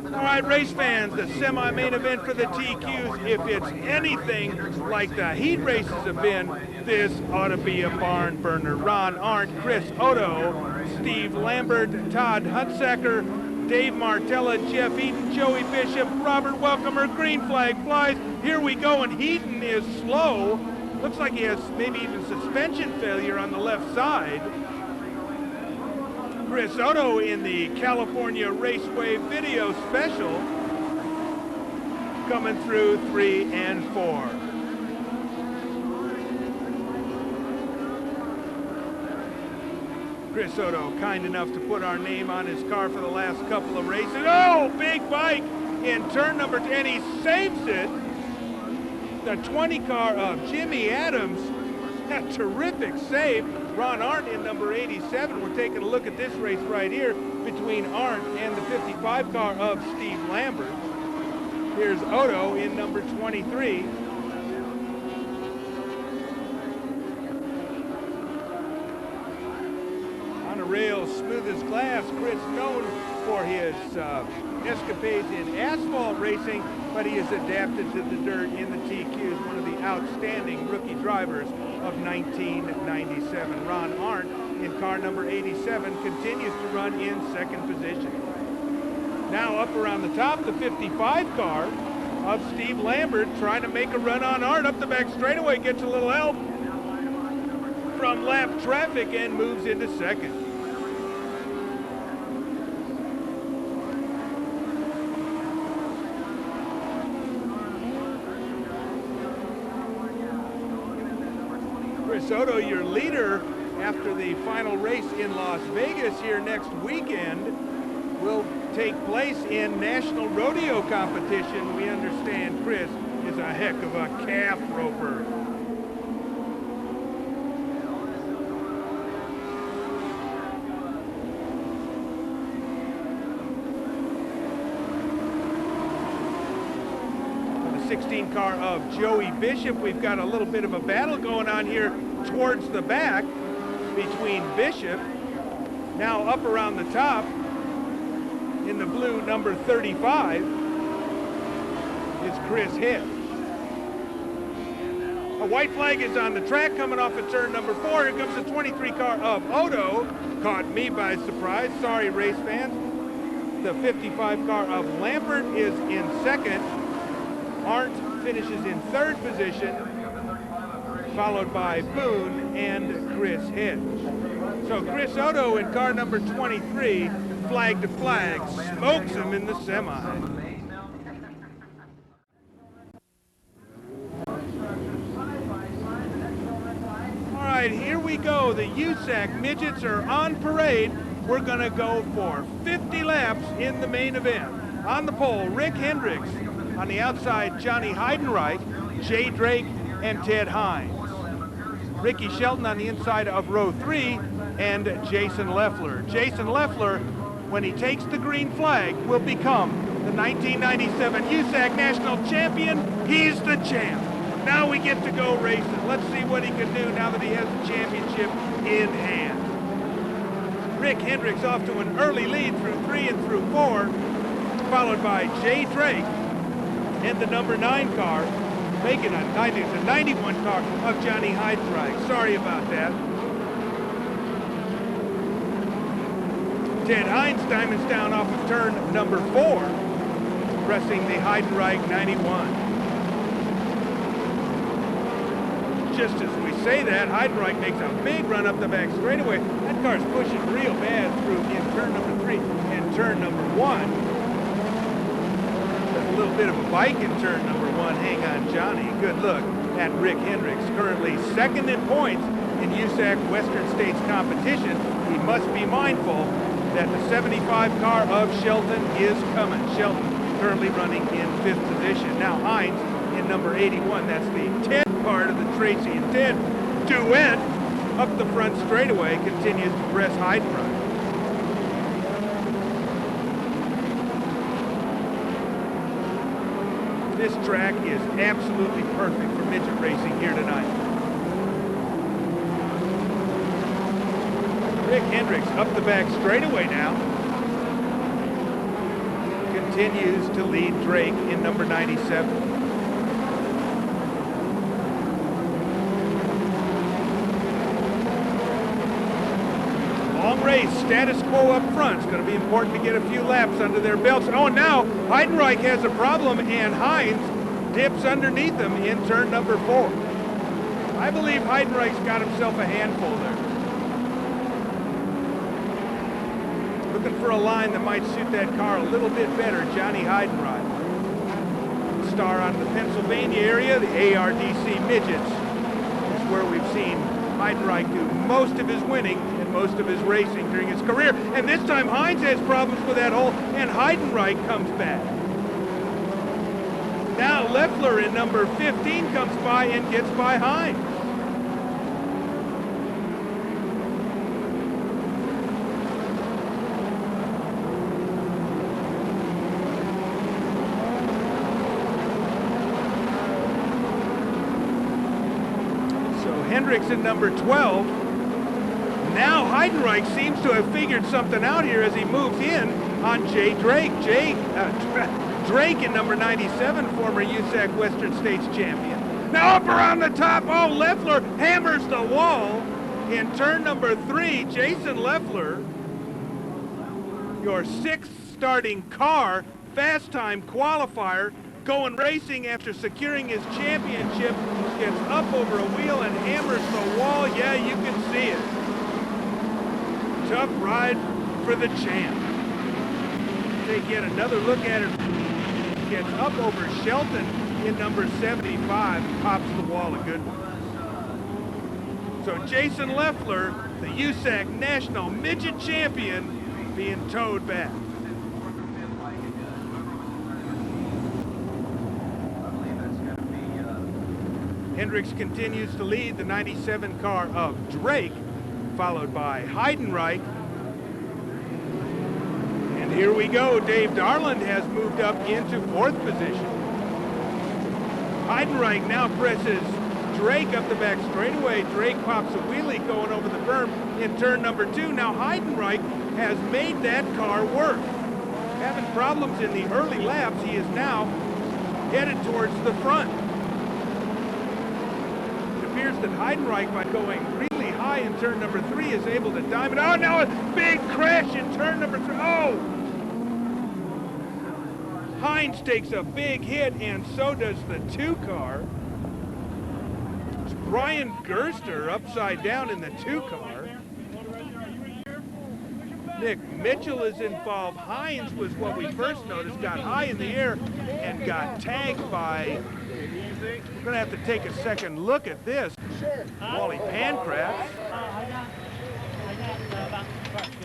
All right, race fans, the semi-main event for the TQs. If it's anything like the heat races have been, this ought to be a barn burner. Ron Arndt, Chris Otto, Steve Lambert, Todd Hunsaker, Dave Martella, Jeff Eaton, Joey Bishop, Robert Welcomer, green flag flies. Here we go, and Heaton is slow. Looks like he has maybe even suspension failure on the left side. Chris Otto in the California Raceway video special, coming through 3 and 4. Chris Otto, kind enough to put our name on his car for the last couple of races. Oh, big bike in turn number 10. He saves it. The 20 car of Jimmy Adams. A terrific save. Ron Arndt in number 87. We're taking a look at this race right here between Arndt and the 55 car of Steve Lambert. Here's Otto in number 23. On a rail, smooth as glass. Chris known for his escapades in asphalt racing, but he has adapted to the dirt in the TQs. One of the outstanding rookie drivers of 1997. Ron Arndt in car number 87 continues to run in second position. Now up around the top, the 55 car of Steve Lambert trying to make a run on Arndt. Up the back straightaway, gets a little help from lap traffic and moves into second. Chris Otto, your leader after the final race in Las Vegas here next weekend, will take place in national rodeo competition. We understand Chris is a heck of a calf roper. For the 16 car of Joey Bishop, we've got a little bit of a battle going on here towards the back between Bishop. Now up around the top in the blue number 35 is Chris Hitt. A white flag is on the track coming off of turn number 4. Here comes the 23 car of Otto. Caught me by surprise. Sorry, race fans. The 55 car of Lambert is in second. Arndt finishes in third position, followed by Boone and Chris Hitt. So Chris Otto in car number 23, flag to flag, smokes him in the semi. All right, here we go. The USAC Midgets are on parade. We're gonna go for 50 laps in the main event. On the pole, Rick Hendricks. On the outside, Johnny Heidenreich, Jay Drake, and Ted Hines. Ricky Shelton on the inside of row 3, and Jason Leffler. Jason Leffler, when he takes the green flag, will become the 1997 USAC National Champion. He's the champ. Now we get to go racing. Let's see what he can do now that he has the championship in hand. Rick Hendricks off to an early lead through 3 and through 4, followed by Jay Drake and the number 9 car, making a 91 car of Johnny Heidenreich. Sorry about that. Ted Hines diamonds down off of turn number 4, pressing the Heidenreich 91. Just as we say that, Heidenreich makes a big run up the back straightaway. That car's pushing real bad through in turn number 3 and turn number 1. A little bit of a bike in turn number 1. Hang on, Johnny. Good look at Rick Hendricks, currently second in points in USAC Western States competition. He must be mindful that the 75 car of Shelton is coming. Shelton currently running in 5th position. Now Hines in number 81. That's the 10th part of the Tracy and Ted duet. Up the front straightaway, continues to press Heidenreich. This track is absolutely perfect for midget racing here tonight. Rick Hendricks up the back straightaway now. Continues to lead Drake in number 97. Long race, status quo up front. It's going to be important to get a few laps under their belts. Oh, and now Heidenreich has a problem, and Hines dips underneath him in turn number 4. I believe Heidenreich's got himself a handful there. Looking for a line that might suit that car a little bit better, Johnny Heidenreich. Star out of the Pennsylvania area, the ARDC Midgets is where we've seen Heidenreich do most of his winning and most of his racing during his career. And this time Hines has problems with that hole, and Heidenreich comes back. Now Leffler in number 15 comes by and gets by Hines. Hendricks in number 12. Now Heidenreich seems to have figured something out here as he moves in on Jay Drake. Drake in number 97, former USAC Western States champion. Now up around the top, oh, Leffler hammers the wall in turn number 3. Jason Leffler, your 6th starting car, fast time qualifier, going racing after securing his championship, gets up over a wheel and hammers the wall. Yeah, you can see it. Tough ride for the champ. Take yet another look at it. Gets up over Shelton in number 75, pops the wall a good one. So Jason Leffler, the USAC National Midget Champion, being towed back. Hendricks continues to lead the 97 car of Drake, followed by Heidenreich. And here we go. Dave Darland has moved up into 4th position. Heidenreich now presses Drake up the back straightaway. Drake pops a wheelie going over the berm in turn number 2. Now Heidenreich has made that car work. Having problems in the early laps, he is now headed towards the front. Appears that Heidenreich, by going really high in turn number 3, is able to diamond. Oh, now a big crash in turn number 3. Oh! Hines takes a big hit, and so does the 2 car. It's Brian Gerster upside down in the 2 car. Nick Mitchell is involved. Hines was what we first noticed, got high in the air and got tagged by, we're going to have to take a second look at this, Wally Pancratz.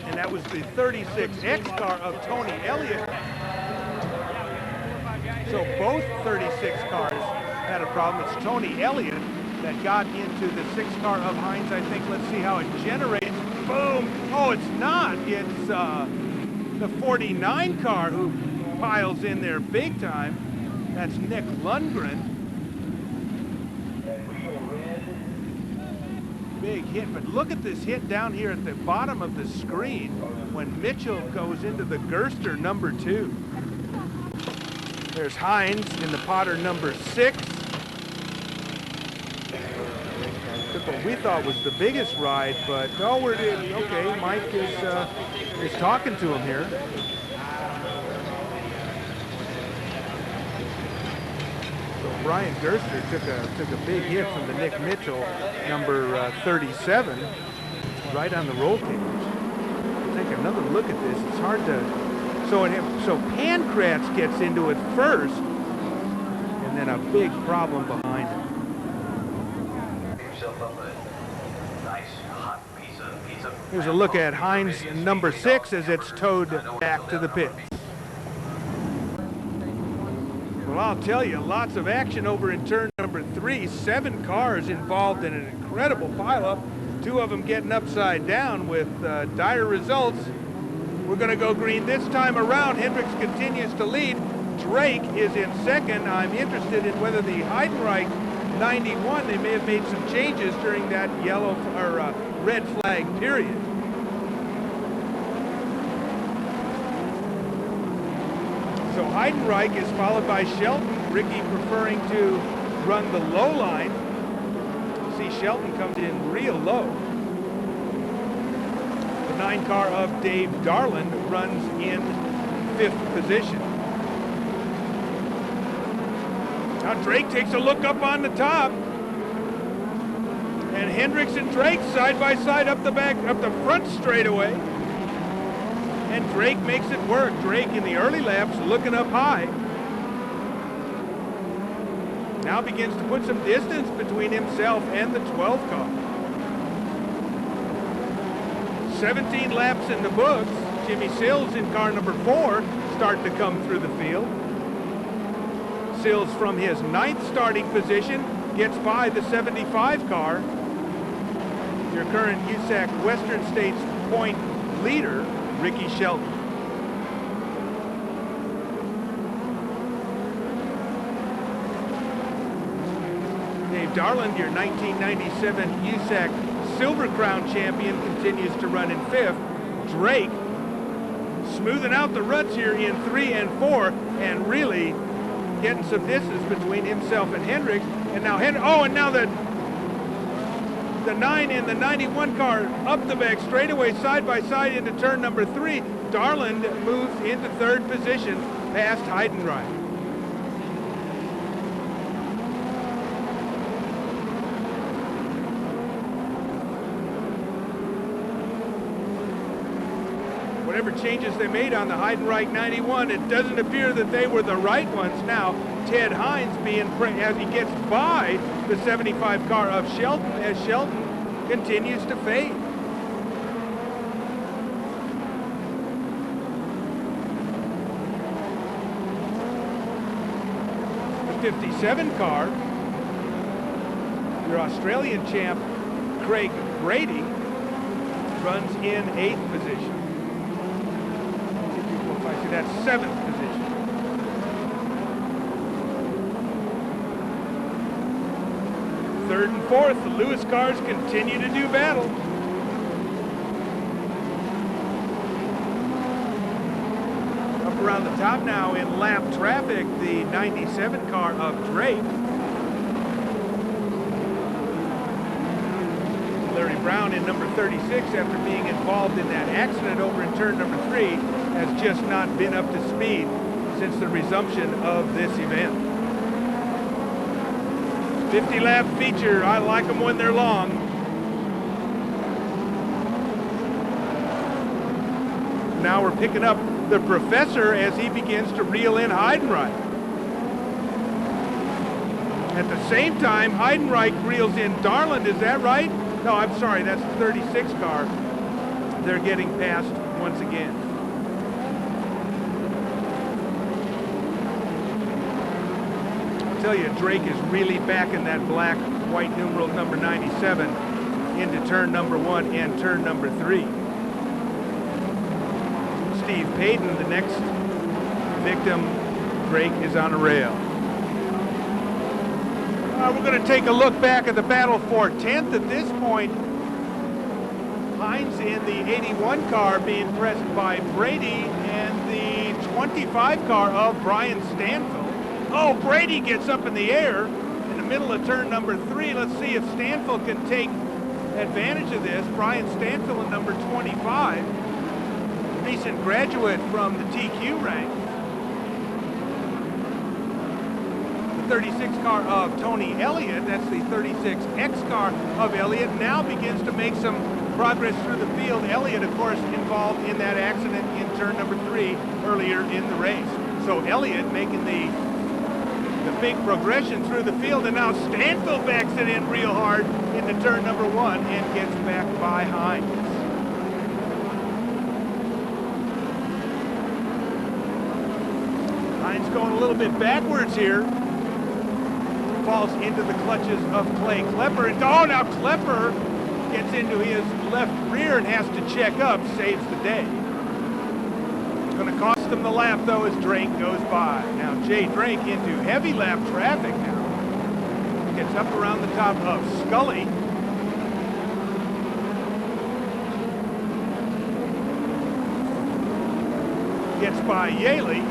And that was the 36X car of Tony Elliott. So both 36 cars had a problem. It's Tony Elliott that got into the 6 car of Hines, I think. Let's see how it generates. Boom! Oh, it's not. It's the 49 car who piles in there big time. That's Nick Lundgren. Big hit, but look at this hit down here at the bottom of the screen when Mitchell goes into the Gerster number 2. There's Hines in the Potter number 6. Took what we thought was the biggest ride, but oh, we're in. Okay, Mike is talking to him here. So Brian Gerster took a big hit from the Nick Mitchell number 37, right on the roll cage. Take another look at this. It's hard to. So Pancratz gets into it first, and then a big problem behind him. Here's a look at Hines number 6 as it's towed back to the pits. I'll tell you, lots of action over in turn number 3. 7 cars involved in an incredible pileup. 2 of them getting upside down with dire results. We're going to go green this time around. Hendricks continues to lead. Drake is in second. I'm interested in whether the Heidenreich 91, they may have made some changes during that yellow or red flag period. So Heidenreich is followed by Shelton. Ricky preferring to run the low line. See, Shelton comes in real low. The 9 car of Dave Darland runs in 5th position. Now Drake takes a look up on the top. And Hendricks and Drake side by side up the front straightaway. And Drake makes it work. Drake in the early laps looking up high. Now begins to put some distance between himself and the 12 car. 17 laps in the books. Jimmy Sills in car number 4 starting to come through the field. Sills from his 9th starting position gets by the 75 car. Your current USAC Western States point leader, Ricky Shelton. Dave Darland, your 1997 USAC Silver Crown champion, continues to run in 5th. Drake smoothing out the ruts here in 3 and 4 and really getting some distance between himself and Hendricks. And now the 9 and the 91 car up the back straightaway side by side into turn number 3. Darland moves into 3rd position past Heidenreich. Whatever changes they made on the Heidenreich 91, it doesn't appear that they were the right ones. Now Ted Hines being as he gets by the 75 car of Shelton as Shelton continues to fade. The 57 car, your Australian champ Craig Brady, runs in 8th position. That's 7th position. Third and 4th, the Lewis cars continue to do battle. Up around the top now in lap traffic, the 97 car of Drake. Larry Brown in number 36, after being involved in that accident over in turn number 3, has just not been up to speed since the resumption of this event. 50-lap feature, I like them when they're long. Now we're picking up the Professor as he begins to reel in Heidenreich. At the same time, Heidenreich reels in Darland, is that right? No, I'm sorry, that's the 36 car. They're getting passed once again. Tell you, Drake is really back in that black white numeral number 97 into turn number 1 and turn number 3. Steve Payton, the next victim. Drake is on a rail. We're going to take a look back at the battle for 10th at this point. Hines in the 81 car being pressed by Brady and the 25 car of Brian Stanfield. Oh, Brady gets up in the air in the middle of turn number 3. Let's see if Stanfield can take advantage of this. Brian Stanfield in number 25. Recent graduate from the TQ rank. The 36 car of Tony Elliott, that's the 36X car of Elliott, now begins to make some progress through the field. Elliott, of course, involved in that accident in turn number 3 earlier in the race. So Elliott making the big progression through the field, and now Stanfield backs it in real hard into turn number 1 and gets back by Hines. Hines going a little bit backwards here. Falls into the clutches of Clay Klepper. And oh, now Klepper gets into his left rear and has to check up, saves the day. It's going to cost them the lap, though, as Drake goes by. Now Jay Drake into heavy lap traffic now. Gets up around the top of Scully. Gets by Yaley.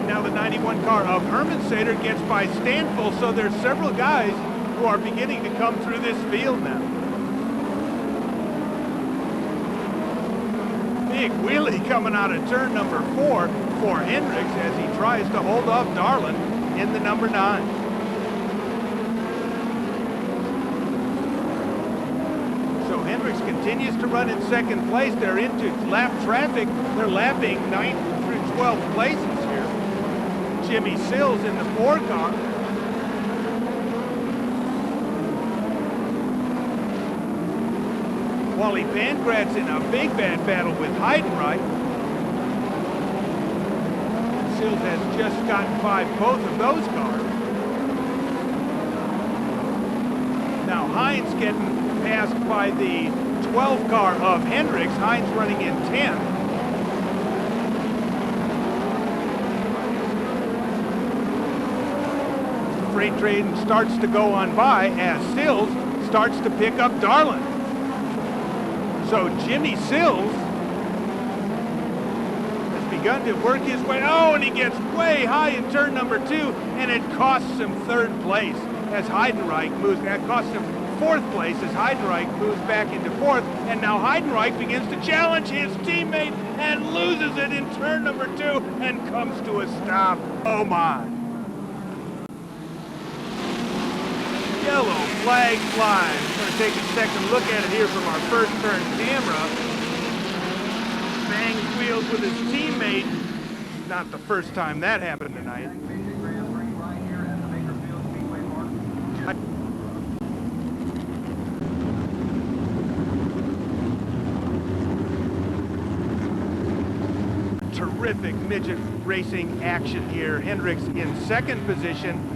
Now the 91 car of Hermansader gets by Stanfill, so there's several guys who are beginning to come through this field now. Big wheelie coming out of turn number 4 for Hendricks as he tries to hold off Darlin in the number 9. So Hendricks continues to run in second place. They're into lap traffic. They're lapping 9th through 12th places here. Jimmy Sills in the 4 car. Wally Pankratz in a big bad battle with Heidenreich. Sills has just gotten by both of those cars. Now Hines getting passed by the 12 car of Hendricks. Hines running in 10th. Freight train starts to go on by as Sills starts to pick up Darlin. So Jimmy Sills has begun to work his way. Oh, and he gets way high in turn number 2, and it costs him 3rd place as Heidenreich moves. That costs him 4th place as Heidenreich moves back into 4th. And now Heidenreich begins to challenge his teammate and loses it in turn number 2 and comes to a stop. Oh my. Yellow flag flies. We're going to take a second look at it here from our first turn camera. Bangs wheels with his teammate. Not the first time that happened tonight. Terrific midget racing action here. Hendricks in second position.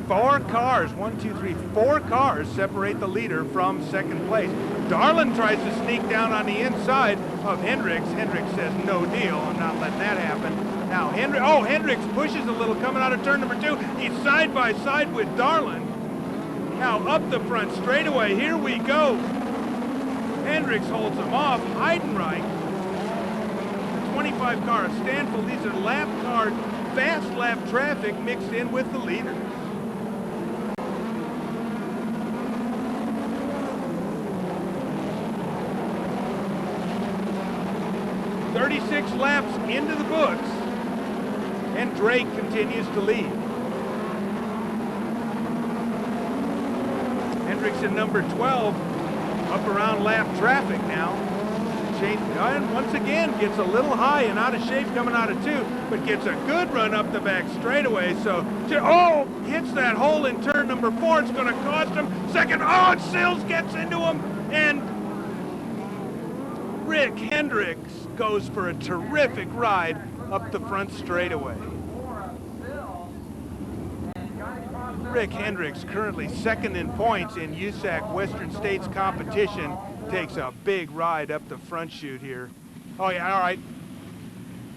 4 cars, 4 cars separate the leader from second place. Darlin tries to sneak down on the inside of Hendricks. Hendricks says, no deal, I'm not letting that happen. Now Hendricks pushes a little coming out of turn number 2. He's side by side with Darlin. Now up the front straightaway, here we go. Hendricks holds him off. Heidenreich, the 25 car of Stanfield, these are lap car, fast lap traffic mixed in with the leader. 36 laps into the books, and Drake continues to lead. Hendricks in number 12, up around lap traffic now. And once again gets a little high and out of shape coming out of 2, but gets a good run up the back straightaway. So, hits that hole in turn number 4. It's going to cost him second. Oh, and Sills gets into him, and Rick Hendricks goes for a terrific ride up the front straightaway. Rick Hendricks, currently second in points in USAC Western States competition, takes a big ride up the front chute here. Oh yeah, all right.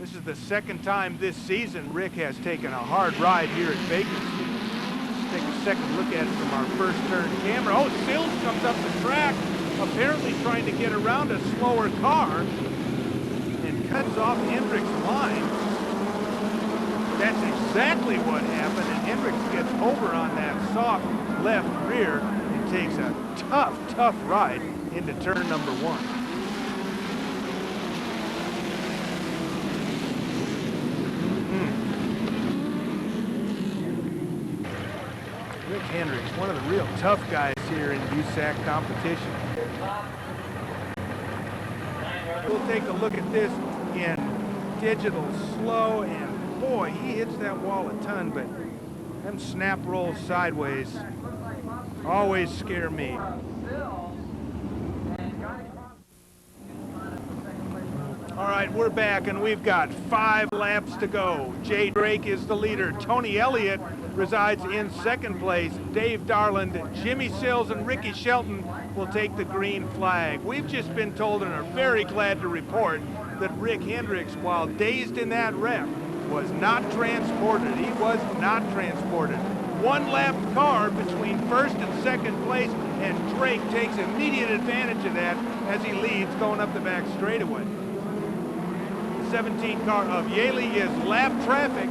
This is the second time this season Rick has taken a hard ride here at Bakersfield. Let's take a second look at it from our first turn camera. Oh, Sills comes up the track, apparently trying to get around a slower car, and cuts off Hendricks' line. That's exactly what happened, and Hendricks gets over on that soft left rear and takes a tough ride into turn number 1. Rick Hendricks, one of the real tough guys here in USAC competition. We'll take a look at this in digital slow, and boy, he hits that wall a ton, but them snap rolls sideways always scare me. All right, we're back, and we've got 5 laps to go. Jay Drake is the leader. Tony Elliott resides in second place. Dave Darland, Jimmy Sills, and Ricky Shelton will take the green flag. We've just been told and are very glad to report that Rick Hendricks, while dazed in that wreck, was not transported. He was not transported. 1 lap car between first and second place, and Drake takes immediate advantage of that as he leads going up the back straightaway. 17 car of Yaley is lap traffic.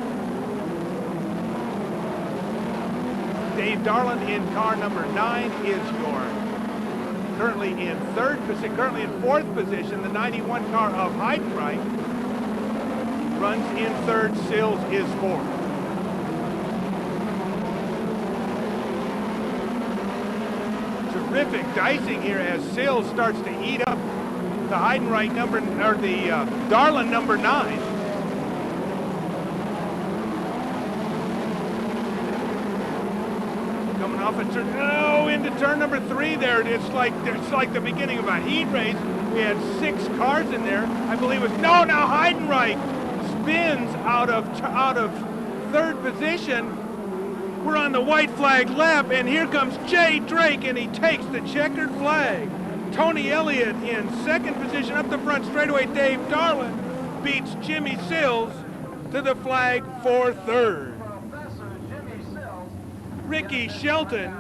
Dave Darland in car number 9 is currently in fourth position. The 91 car of Heidenreich runs in third. Sills is fourth. Terrific dicing here as Sills starts to eat up the Heidenreich Darland number 9. Coming off a turn, into turn number 3 there. It's like the beginning of a heat race. We had 6 cars in there. I believe it was, now Heidenreich spins out of third position. We're on the white flag lap, and here comes Jay Drake, and he takes the checkered flag. Tony Elliott in second position up the front straightaway. Dave Darland beats Jimmy Sills to the flag for third. Ricky Shelton,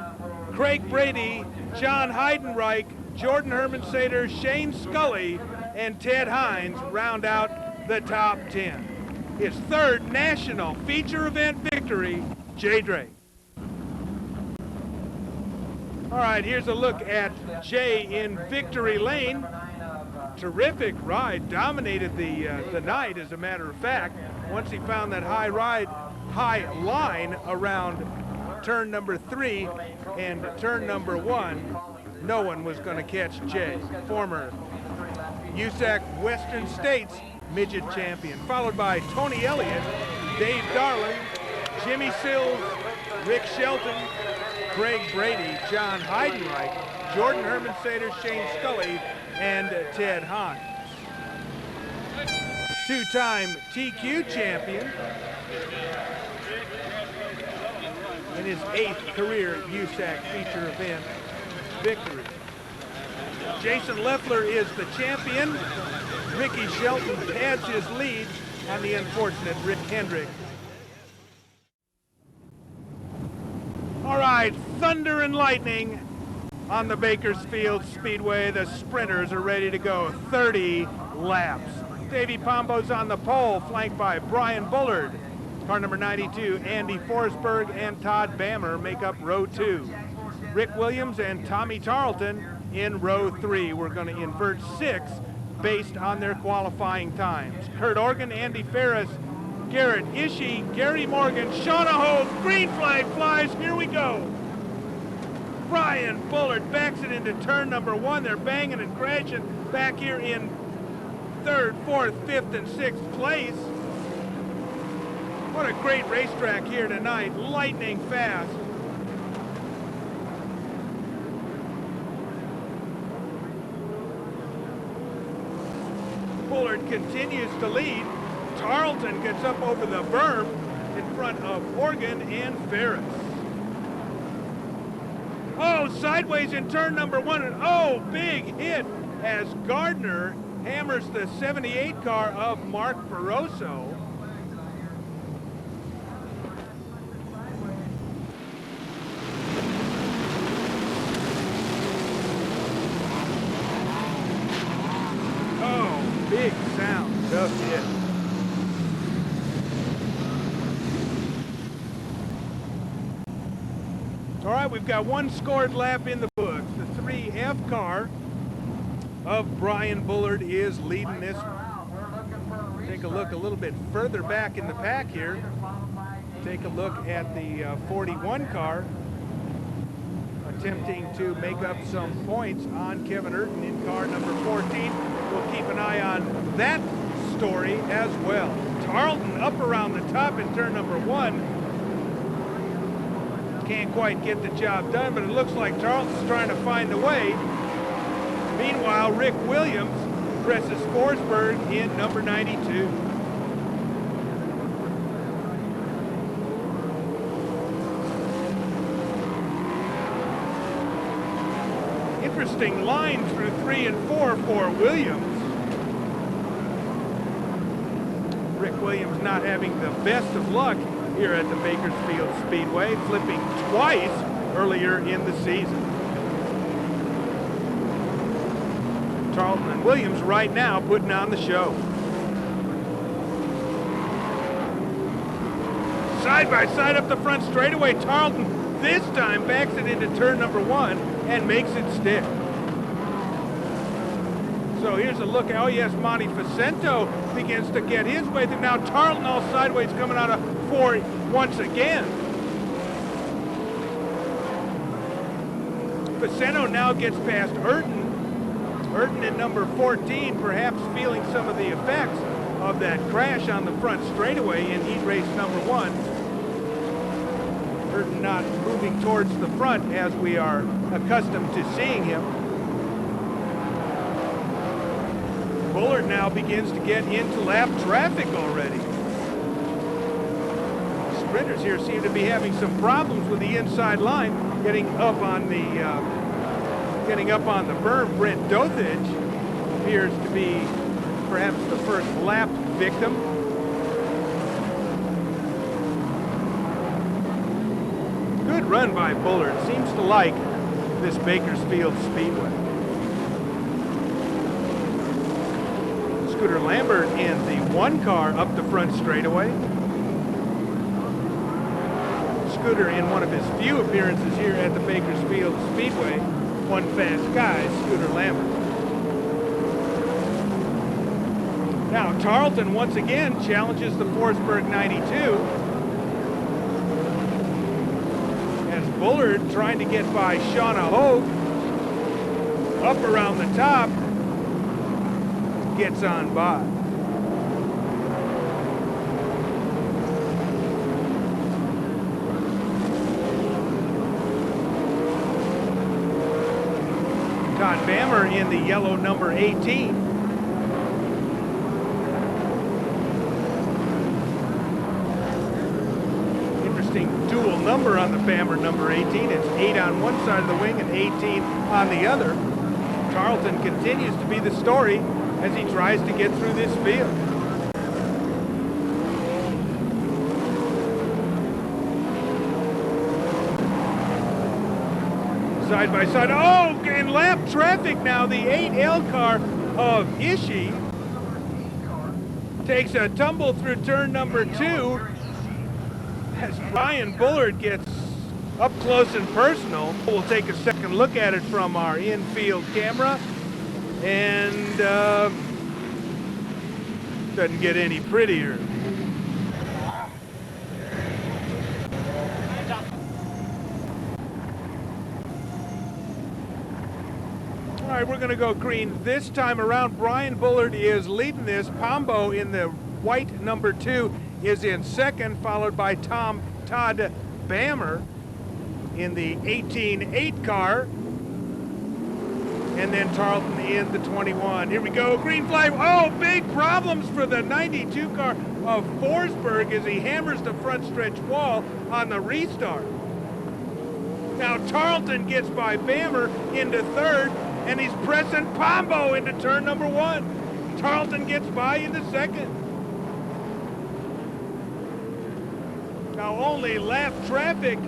Craig Brady, John Heidenreich, Jordan Herman-Sater, Shane Scully, and Ted Hines round out the top 10. His third national feature event victory, Jay Drake. All right, here's a look at Jay in victory lane. Terrific ride, dominated the night, as a matter of fact. Once he found that high line around turn number 3 and turn number 1, no one was going to catch Jay, former USAC Western States midget champion, followed by Tony Elliott, Dave Darland, Jimmy Sills, Rick Shelton, Craig Brady, John Heidenreich, Jordan Herman-Sater, Shane Scully, and Ted Hines. 2-time TQ champion in his 8th career USAC feature event victory. Jason Leffler is the champion. Ricky Shelton pads his lead on the unfortunate Rick Hendricks. All right, thunder and lightning on the Bakersfield Speedway. The sprinters are ready to go. 30 laps. Davey Pombo's on the pole, flanked by Brian Bullard. Car number 92, Andy Forsberg and Todd Bammer make up row 2. Rick Williams and Tommy Tarleton in row 3. We're going to invert 6 based on their qualifying times. Kurt Organ, Andy Ferris, Garrett Ishii, Gary Morgan, Shauna Hogue, green flag flies, here we go. Brian Bullard backs it into turn number 1. They're banging and crashing back here in 3rd, 4th, 5th, and 6th place. What a great racetrack here tonight, lightning fast. Bullard continues to lead. Tarleton gets up over the berm in front of Organ and Ferris. Oh, sideways in turn number 1, and oh, big hit as Gardner hammers the 78 car of Mark Barroso. Oh, big sound, tough hit. All right, we've got 1 scored lap in the books. The 3F car of Brian Bullard is leading this. Take a look a little bit further back in the pack here. Take a look at the 41 car, attempting to make up some points on Kevin Urton in car number 14. We'll keep an eye on that story as well. Tarleton up around the top in turn number 1. Can't quite get the job done, but it looks like Tarleton's trying to find a way. Meanwhile, Rick Williams presses Forsberg in number 92. Interesting line through 3 and 4 for Williams. Rick Williams not having the best of luck here at the Bakersfield Speedway, flipping twice earlier in the season. Tarleton and Williams right now putting on the show. Side by side up the front straightaway. Tarleton this time backs it into turn number 1 and makes it stick. So here's a look. Oh yes, Monty Facento begins to get his way through. Now Tarleton all sideways coming out of 4 once again. Facento now gets past Urton. Urton in number 14, perhaps feeling some of the effects of that crash on the front straightaway in heat race number 1. Urton not moving towards the front as we are accustomed to seeing him. Bullard now begins to get into lap traffic already. Sprinters here seem to be having some problems with the inside line, getting up on the berm. Brent Dothage appears to be perhaps the first lap victim. Good run by Bullard. Seems to like this Bakersfield Speedway. Scooter Lambert in the 1 car up the front straightaway. Scooter in one of his few appearances here at the Bakersfield Speedway. One fast guy, Scooter Lambert. Now Tarleton once again challenges the Forsberg 92. As Bullard trying to get by Shauna Hogue. Up around the top. Gets on by. Todd Bammer in the yellow number 18. Interesting dual number on the Bammer number 18. It's 8 on one side of the wing and 18 on the other. Tarleton continues to be the story as he tries to get through this field. Side by side. Oh, and lap traffic now. The 8L car of Ishii takes a tumble through turn number 2 as Brian Bullard gets up close and personal. We'll take a second look at it from our infield camera. And doesn't get any prettier. All right, we're going to go green this time around. Brian Bullard is leading this. Pombo in the white number 2 is in second, followed by Todd Bammer in the 18-8 car. And then Tarleton in the 21. Here we go, green flag. Oh, big problems for the 92 car of Forsberg as he hammers the front stretch wall on the restart. Now Tarleton gets by Bammer into third, and he's pressing Pombo into turn number 1. Tarleton gets by into second. Now only lap traffic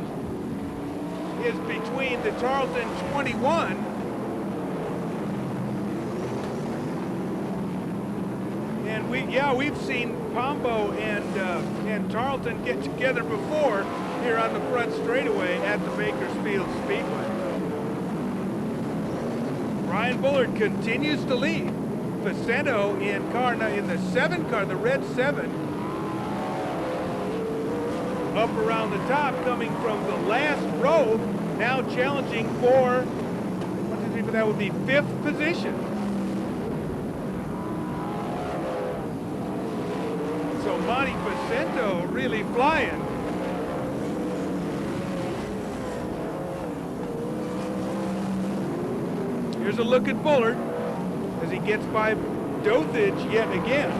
is between the Tarleton 21 we've seen Pombo and Tarleton get together before here on the front straightaway at the Bakersfield Speedway. Brian Bullard continues to lead. Facento in the 7 car, the red 7. Up around the top, coming from the last row, now challenging for, that would be 5th position. So Monty Facento really flying. Here's a look at Bullard as he gets by dothage yet again.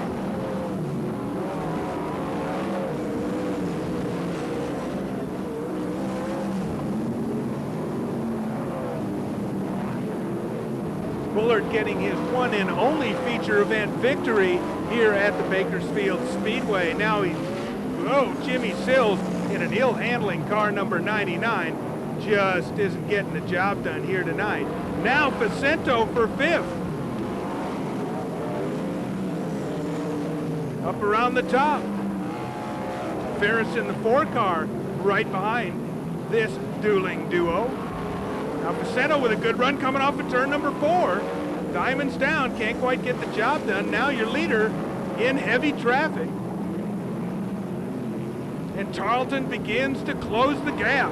Bullard getting his one and only feature event victory here at the Bakersfield Speedway. Now Jimmy Sills in an ill-handling car number 99 just isn't getting the job done here tonight. Now Facento for 5th. Up around the top. Ferris in the 4 car right behind this dueling duo. Now Facento with a good run coming off of turn number 4. Diamonds down, can't quite get the job done. Now your leader in heavy traffic. And Tarleton begins to close the gap.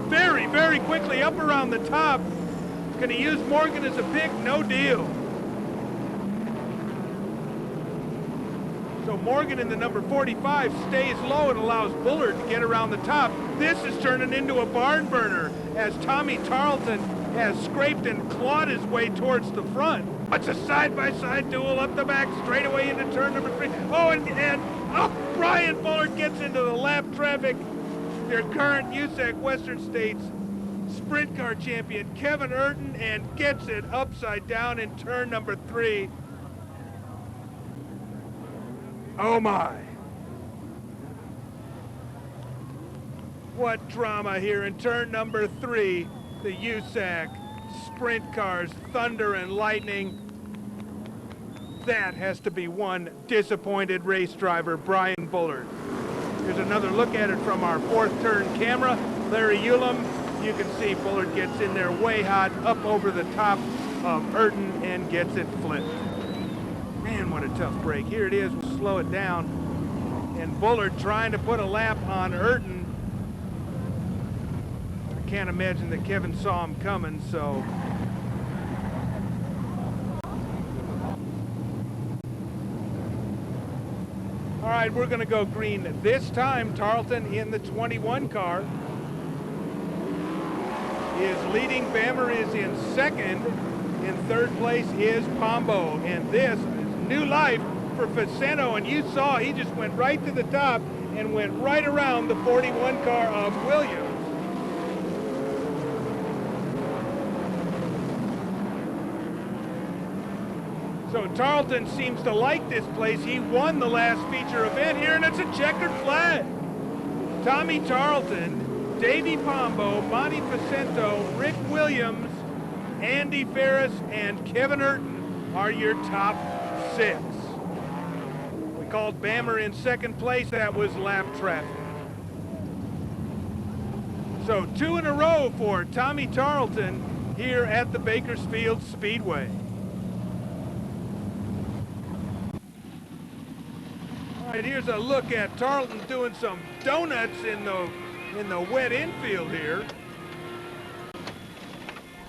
Very, very quickly up around the top. It's going to use Morgan as a pick, no deal. So Morgan in the number 45 stays low and allows Bullard to get around the top. This is turning into a barn burner as Tommy Tarleton has scraped and clawed his way towards the front. It's a side-by-side duel up the back, straight away into turn number 3. Brian Bullard gets into the lap traffic. Their current USAC Western States sprint car champion, Kevin Urton, and gets it upside down in turn number 3. Oh my. What drama here in turn number 3. The USAC sprint cars, thunder and lightning. That has to be one disappointed race driver, Brian Bullard. Here's another look at it from our 4th turn camera. Larry Ulam, you can see Bullard gets in there way hot, up over the top of Urton and gets it flipped. Man, what a tough break. Here it is, we'll slow it down. And Bullard trying to put a lap on Urton. I can't imagine that Kevin saw him coming, so. All right, we're gonna go green this time. Tarleton in the 21 car is leading. Bammer is in 2nd. In 3rd place is Pombo. And this is new life for Facento. And you saw he just went right to the top and went right around the 41 car of Williams. So Tarleton seems to like this place. He won the last feature event here, and it's a checkered flag. Tommy Tarleton, Davey Pombo, Monty Facento, Rick Williams, Andy Ferris, and Kevin Urton are your top 6. We called Bammer in 2nd place. That was lap traffic. So 2 in a row for Tommy Tarleton here at the Bakersfield Speedway. All right, here's a look at Tarleton doing some donuts in the wet infield here.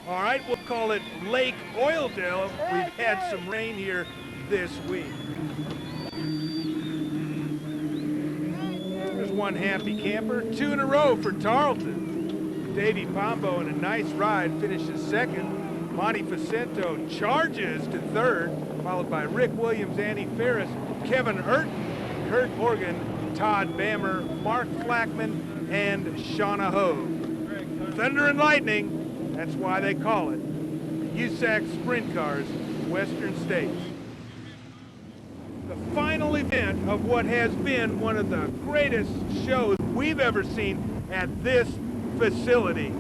All right, we'll call it Lake Oildale. We've had some rain here this week. There's one happy camper. 2 in a row for Tarleton. Davey Pombo in a nice ride finishes 2nd. Monty Facento charges to 3rd, followed by Rick Williams, Andy Ferris, Kevin Urton, Kurt Morgan, Todd Bammer, Mark Flackman, and Shauna Hogue. Thunder and lightning, that's why they call it USAC Sprint Cars, Western States. The final event of what has been one of the greatest shows we've ever seen at this facility.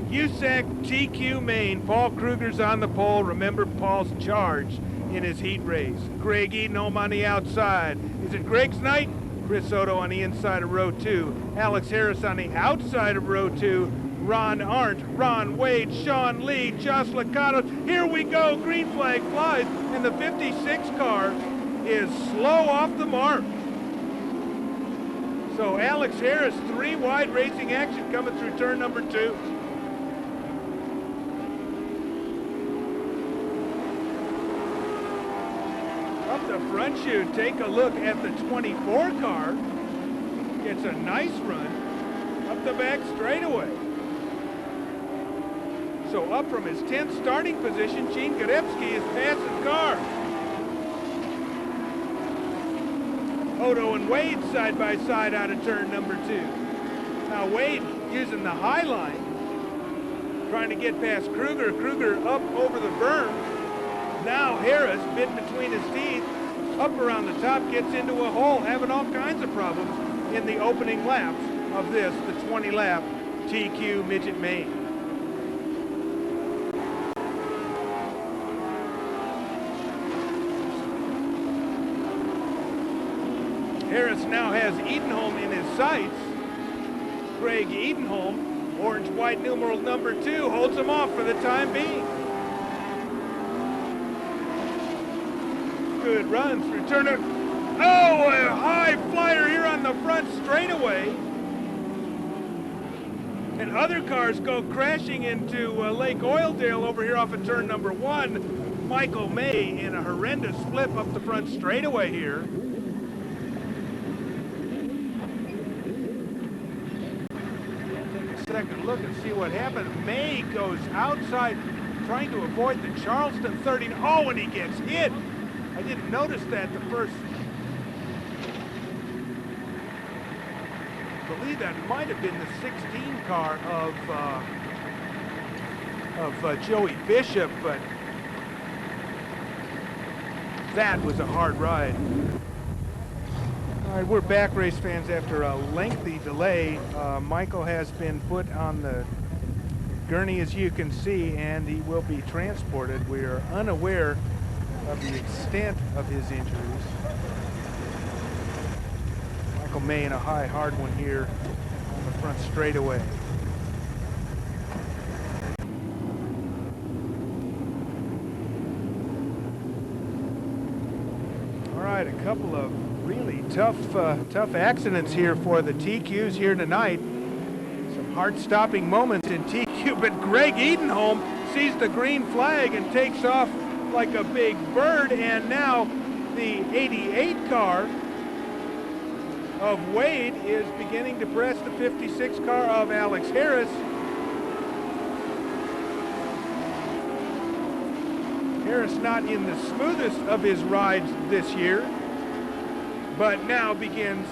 USAC TQ Maine, Paul Kruger's on the pole. Remember Paul's charge in his heat race. Greg Eden home on the outside. Is it Greg's night? Chris Soto on the inside of row 2. Alex Harris on the outside of row 2. Ron Arndt, Ron Wade, Sean Lee, Josh Licata. Here we go, green flag flies, and the 56 car is slow off the mark. So Alex Harris, 3 wide racing action coming through turn number 2. Up the front chute, take a look at the 24 car. Gets a nice run up the back straightaway. So up from his 10th starting position, Gene Godepski is passing car. Odo and Wade side by side out of turn number 2. Now Wade using the high line, trying to get past Kruger. Kruger up over the berm. Now Harris, bit between his teeth, up around the top, gets into a hole, having all kinds of problems in the opening laps of this, the 20-lap TQ Midget Main. Harris now has Edenholm in his sights. Craig Edenholm, orange-white numeral number 2, holds him off for the time being. Good run through turn. Oh, a high flyer here on the front straightaway. And other cars go crashing into Lake Oildale over here off of turn number 1. Michael May in a horrendous flip up the front straightaway here. Second look and see what happened. May goes outside trying to avoid the Charleston 30. Oh, and he gets hit. I didn't notice that the first. I believe that might have been the 16 car of Joey Bishop, but that was a hard ride. All right, we're back, race fans, after a lengthy delay. Michael has been put on the gurney, as you can see, and he will be transported. We are unaware of the extent of his injuries. Michael May in a high, hard one here on the front straightaway. All right, a couple of really tough accidents here for the TQs here tonight. Some heart-stopping moments in TQ, but Greg Edenholm sees the green flag and takes off like a big bird, and now the 88 car of Wade is beginning to press the 56 car of Alex Harris. Harris not in the smoothest of his rides this year, but now begins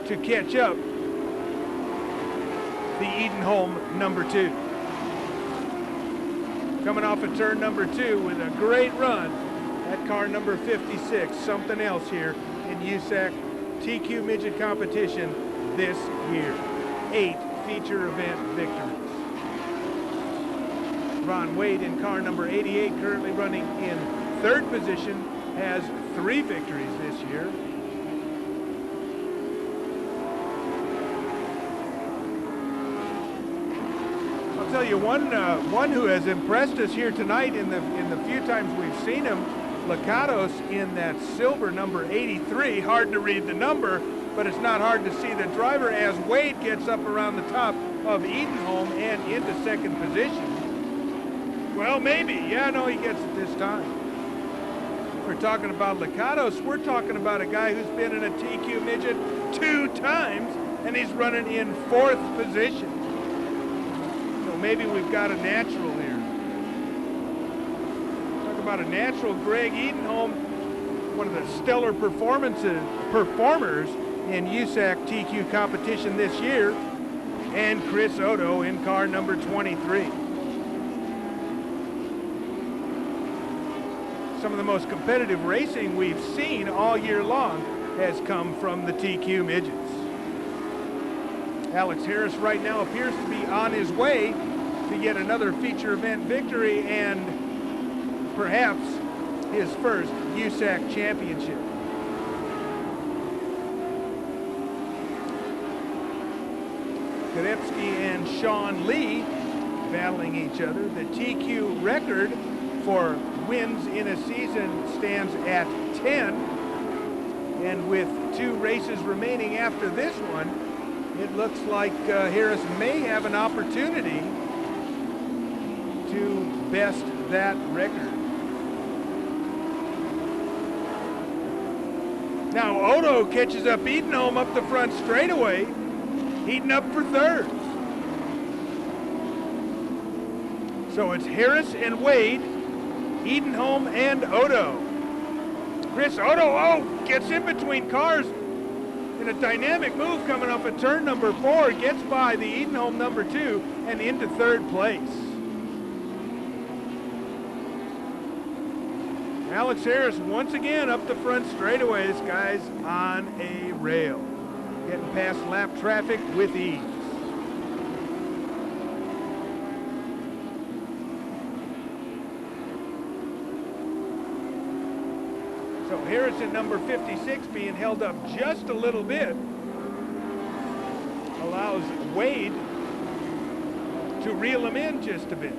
to catch up the Edenholm number 2. Coming off of turn number 2 with a great run at car number 56. Something else here in USAC TQ Midget competition this year. 8 feature event victories. Ron Wade in car number 88, currently running in 3rd position, has 3 victories this year. I'll tell you one who has impressed us here tonight in the few times we've seen him, Lakatos in that silver number 83. Hard to read the number, but it's not hard to see the driver as Wade gets up around the top of Edenholm and into 2nd position. Well, maybe. Yeah, no, he gets it this time. We're talking about Lakatos. We're talking about a guy who's been in a TQ Midget 2 times, and he's running in 4th position. So maybe we've got a natural here. Talk about a natural. Greg Edenholm, one of the stellar performers in USAC TQ competition this year, and Chris Odo in car number 23. Some of the most competitive racing we've seen all year long has come from the TQ Midgets. Alex Harris right now appears to be on his way to get another feature event victory and perhaps his first USAC championship. Godepski and Sean Lee battling each other. The TQ record for wins in a season stands at 10, and with 2 races remaining after this one, it looks like Harris may have an opportunity to best that record. Now Odo catches up Edenholm up the front straightaway, heating up for 3rd. So it's Harris and Wade, Edenholm and Odo. Chris Odo, gets in between cars in a dynamic move coming off of turn number 4, gets by the Edenholm number 2 and into 3rd place. Alex Harris once again up the front straightaway. This guy's on a rail, getting past lap traffic with ease. So Harrison, number 56, being held up just a little bit, allows Wade to reel him in just a bit.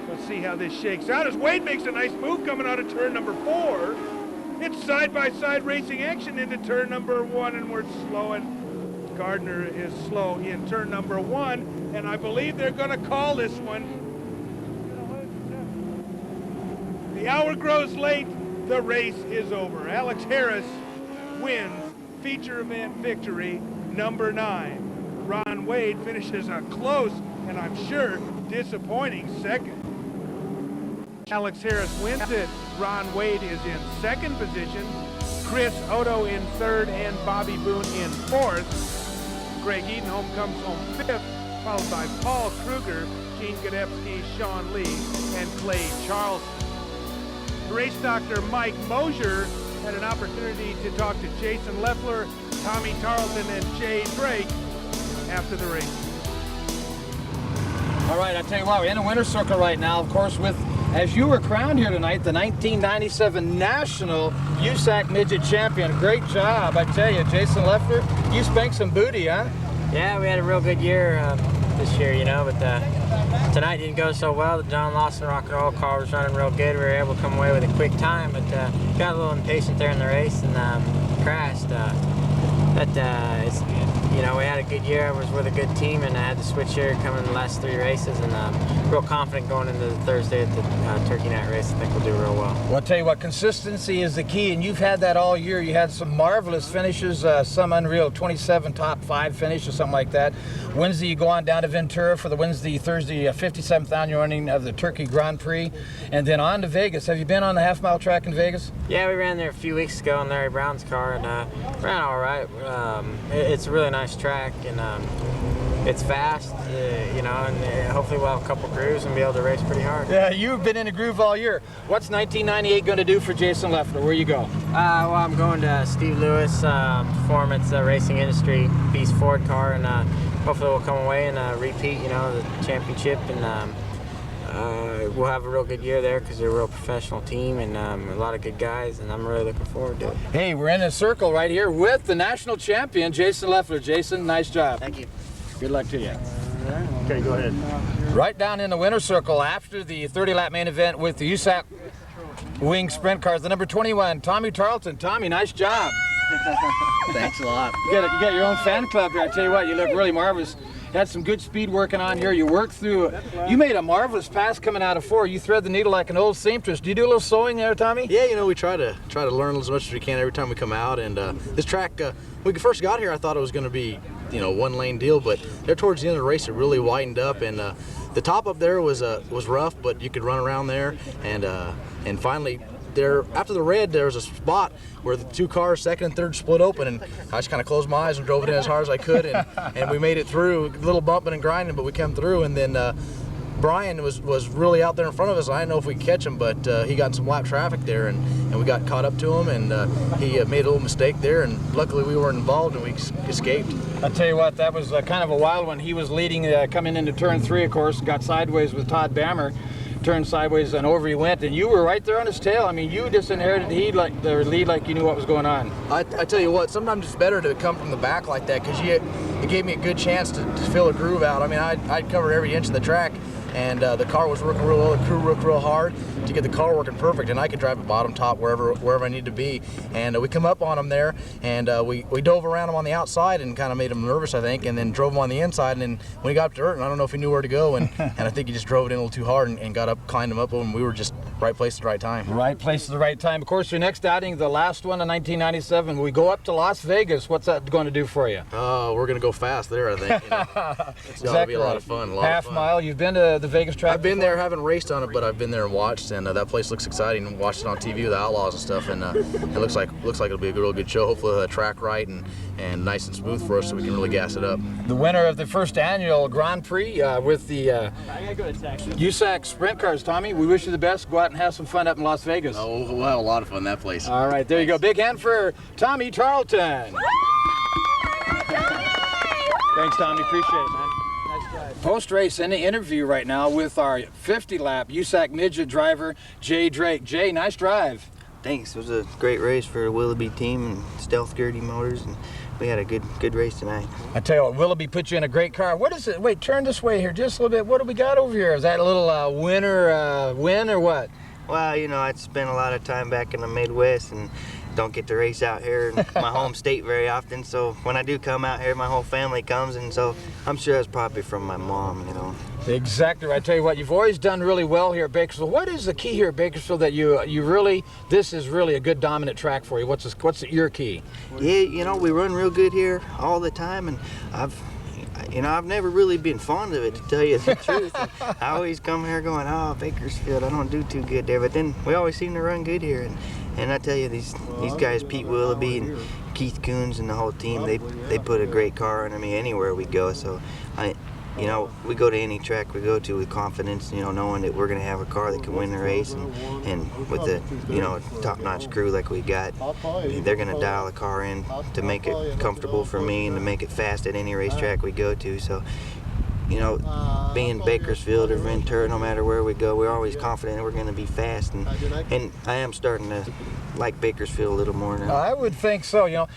Let's see how this shakes out as Wade makes a nice move coming out of turn number 4. It's side-by-side racing action into turn number 1, and we're slowing. Gardner is slow in turn number 1, and I believe they're going to call this one. The hour grows late, the race is over. Alex Harris wins feature event victory number 9. Ron Wade finishes a close and I'm sure disappointing 2nd. Alex Harris wins it. Ron Wade is in 2nd position. Chris Odo in 3rd and Bobby Boone in 4th. Greg Edenholm comes home 5th, followed by Paul Kruger, Gene Godepsky, Sean Lee, and Clay Charleston. Race doctor Mike Mosier had an opportunity to talk to Jason Leffler, Tommy Tarleton, and Jay Drake after the race. All right, I tell you what, we're in a winner's circle right now, of course, with, as you were crowned here tonight, the 1997 National USAC Midget Champion. Great job, I tell you, Jason Leffler. You spanked some booty, huh? Yeah, we had a real good year this year, you know, but tonight didn't go so well. The John Lawson rock and roll car was running real good. We were able to come away with a quick time, but got a little impatient there in the race and crashed. It's, you know, we had a good year. I was with a good team, and I had to switch here coming the last 3 races, and real confident going into the Thursday at the Turkey Night race. I think we'll do real well. Well, I'll tell you what, consistency is the key, and you've had that all year. You had some marvelous finishes, some unreal 27 top 5 finishes, something like that. Wednesday, you go on down to Ventura for the Thursday 57th annual running of the Turkey Grand Prix, and then on to Vegas. Have you been on the half-mile track in Vegas? Yeah, we ran there a few weeks ago in Larry Brown's car, and ran all right. It's a really nice track, and it's fast, you know, and hopefully we'll have a couple grooves and be able to race pretty hard. Yeah, you've been in a groove all year. What's 1998 going to do for Jason Leffler? Where you go? Well, I'm going to Steve Lewis Performance Racing Industry Beast Ford car, and hopefully we'll come away and repeat, you know, the championship, and we'll have a real good year there because they're a real professional team and a lot of good guys, and I'm really looking forward to it. Hey, we're in a circle right here with the national champion, Jason Leffler. Jason, nice job. Thank you. Good luck to you. Okay, go ahead. Right down in the winner's circle after the 30-lap main event with the USAC wing sprint cars, the number 21, Tommy Tarleton. Tommy, nice job. Thanks a lot. You got your own fan club here. I tell you what, you look really marvelous. Had some good speed working on here. You worked through. You made a marvelous pass coming out of 4. You thread the needle like an old seamstress. Do you do a little sewing there, Tommy? Yeah, you know, we try to learn as much as we can every time we come out. And this track, when we first got here, I thought it was going to be, you know, one-lane deal, but there towards the end of the race, it really widened up, and the top up there was rough, but you could run around there, and finally. There, after the red, there was a spot where the 2 cars, 2nd and 3rd, split open, and I just kind of closed my eyes and drove it in as hard as I could, and we made it through. A little bumping and grinding, but we came through. And then Brian was really out there in front of us. I didn't know if we could catch him, but he got in some lap traffic there, and we got caught up to him, and he made a little mistake there, and luckily we weren't involved, and we escaped. I'll tell you what, that was kind of a wild one. He was leading, coming into turn 3, of course, got sideways with Todd Bammer. Turned sideways and over he went, and you were right there on his tail. I mean, you just inherited the lead like you knew what was going on. I tell you what, sometimes it's better to come from the back like that because it gave me a good chance to fill a groove out. I mean, I'd covered every inch of the track, and the car was working real well. The crew worked real hard to get the car working perfect, and I could drive it bottom top wherever I need to be. And we come up on them there, and we dove around them on the outside and kind of made them nervous, I think, and then drove them on the inside. And then when he got up to Urton, I don't know if he knew where to go, and I think he just drove it in a little too hard and got up, climbed him up, and we were just right place at the right time. Right place at the right time. Of course, your next outing, the last one in 1997, we go up to Las Vegas. What's that going to do for you? We're going to go fast there, I think. It's going to be a lot of fun. Half mile. You've been to the Vegas track? I've been there, haven't raced on it, but I've been there and watched, and that place looks exciting. And watched it on TV with the Outlaws and stuff, and it looks like it'll be a real good show. Hopefully, the track right and nice and smooth for us, so we can really gas it up. The winner of the first annual Grand Prix with the USAC sprint cars, Tommy. We wish you the best. Go out and have some fun up in Las Vegas. Oh, we'll have a lot of fun that place. All right, there you go. Big hand for Tommy Tarleton. Thanks, Tommy. Appreciate it, man. Nice drive. Post-race in the interview right now with our 50-lap USAC midget driver, Jay Drake. Jay, nice drive. Thanks. It was a great race for the Willoughby team and Stealth Gertie Motors, and we had a good race tonight. I tell you what, Willoughby put you in a great car. What is it? Wait, turn this way here just a little bit. What do we got over here? Is that a little winter win or what? Well, you know, I'd spent a lot of time back in the Midwest and don't get to race out here in my home state very often. So when I do come out here, my whole family comes, and so I'm sure it's probably from my mom, you know. Exactly. I tell you what, you've always done really well here at Bakersfield. What is the key here at Bakersfield that you really, this is really a good dominant track for you? What's your key? Yeah, you know, we run real good here all the time, and I've never really been fond of it, to tell you the truth. I always come here going, oh, Bakersfield, I don't do too good there. But then we always seem to run good here. And I tell you, these guys, Pete Willoughby and Keith Coons and the whole team, they put a great car under me anywhere we go. So, you know, we go to any track we go to with confidence, you know, knowing that we're going to have a car that can win the race. And with the, you know, top-notch crew like we got, they're going to dial the car in to make it comfortable for me and to make it fast at any racetrack we go to. So, you know, being Bakersfield or Ventura, no matter where we go, we're always confident that we're going to be fast. And I am starting to like Bakersfield a little more now. I would think so. You know,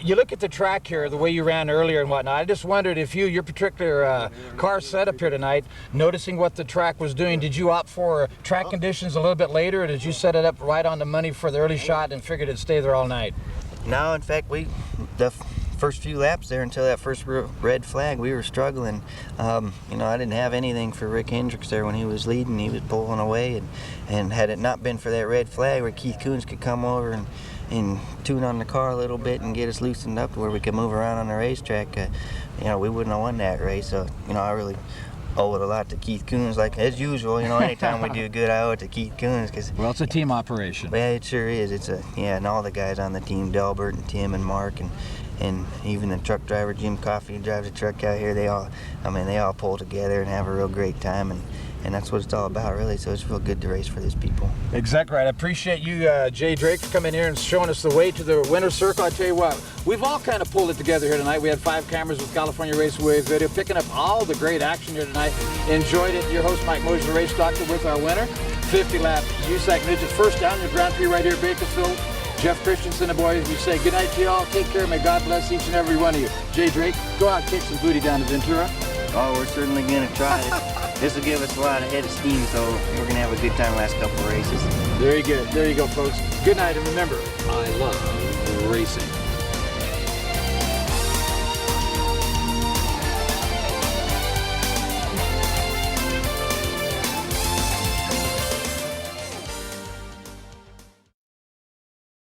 you look at the track here, the way you ran earlier and whatnot. I just wondered if your particular car setup here tonight, noticing what the track was doing, did you opt for track conditions a little bit later, or did you set it up right on the money for the early shot and figured it'd stay there all night? No, in fact, the first few laps there until that first red flag, we were struggling. You know, I didn't have anything for Rick Hendricks there when he was leading. He was pulling away, and had it not been for that red flag where Keith Coons could come over and tune on the car a little bit and get us loosened up to where we could move around on the racetrack, you know, we wouldn't have won that race. So, you know, I really owe it a lot to Keith Coons. Like, as usual, you know, anytime we do good, I owe it to Keith Coons. Well, it's a team operation. Yeah, it sure is. And all the guys on the team, Delbert and Tim and Mark and even the truck driver, Jim Coffey, who drives the truck out here, they all pull together and have a real great time, and that's what it's all about, really. So it's real good to race for these people. Exactly right. I appreciate you, Jay Drake, for coming here and showing us the way to the winner's circle. I tell you what, we've all kind of pulled it together here tonight. We had 5 cameras with California Raceway Video, picking up all the great action here tonight. Enjoyed it. Your host, Mike Mosier, the race doctor, with our winner, 50-lap USAC Midgets first down in the Grand Prix right here at Bakersfield. Jeff Christensen and the boys, we say good night to you all. Take care. May God bless each and every one of you. Jay Drake, go out and kick some booty down to Ventura. Oh, we're certainly going to try it. This will give us a lot of head of steam, so we're going to have a good time last couple of races. Very good. There you go, folks. Good night, and remember, I love racing.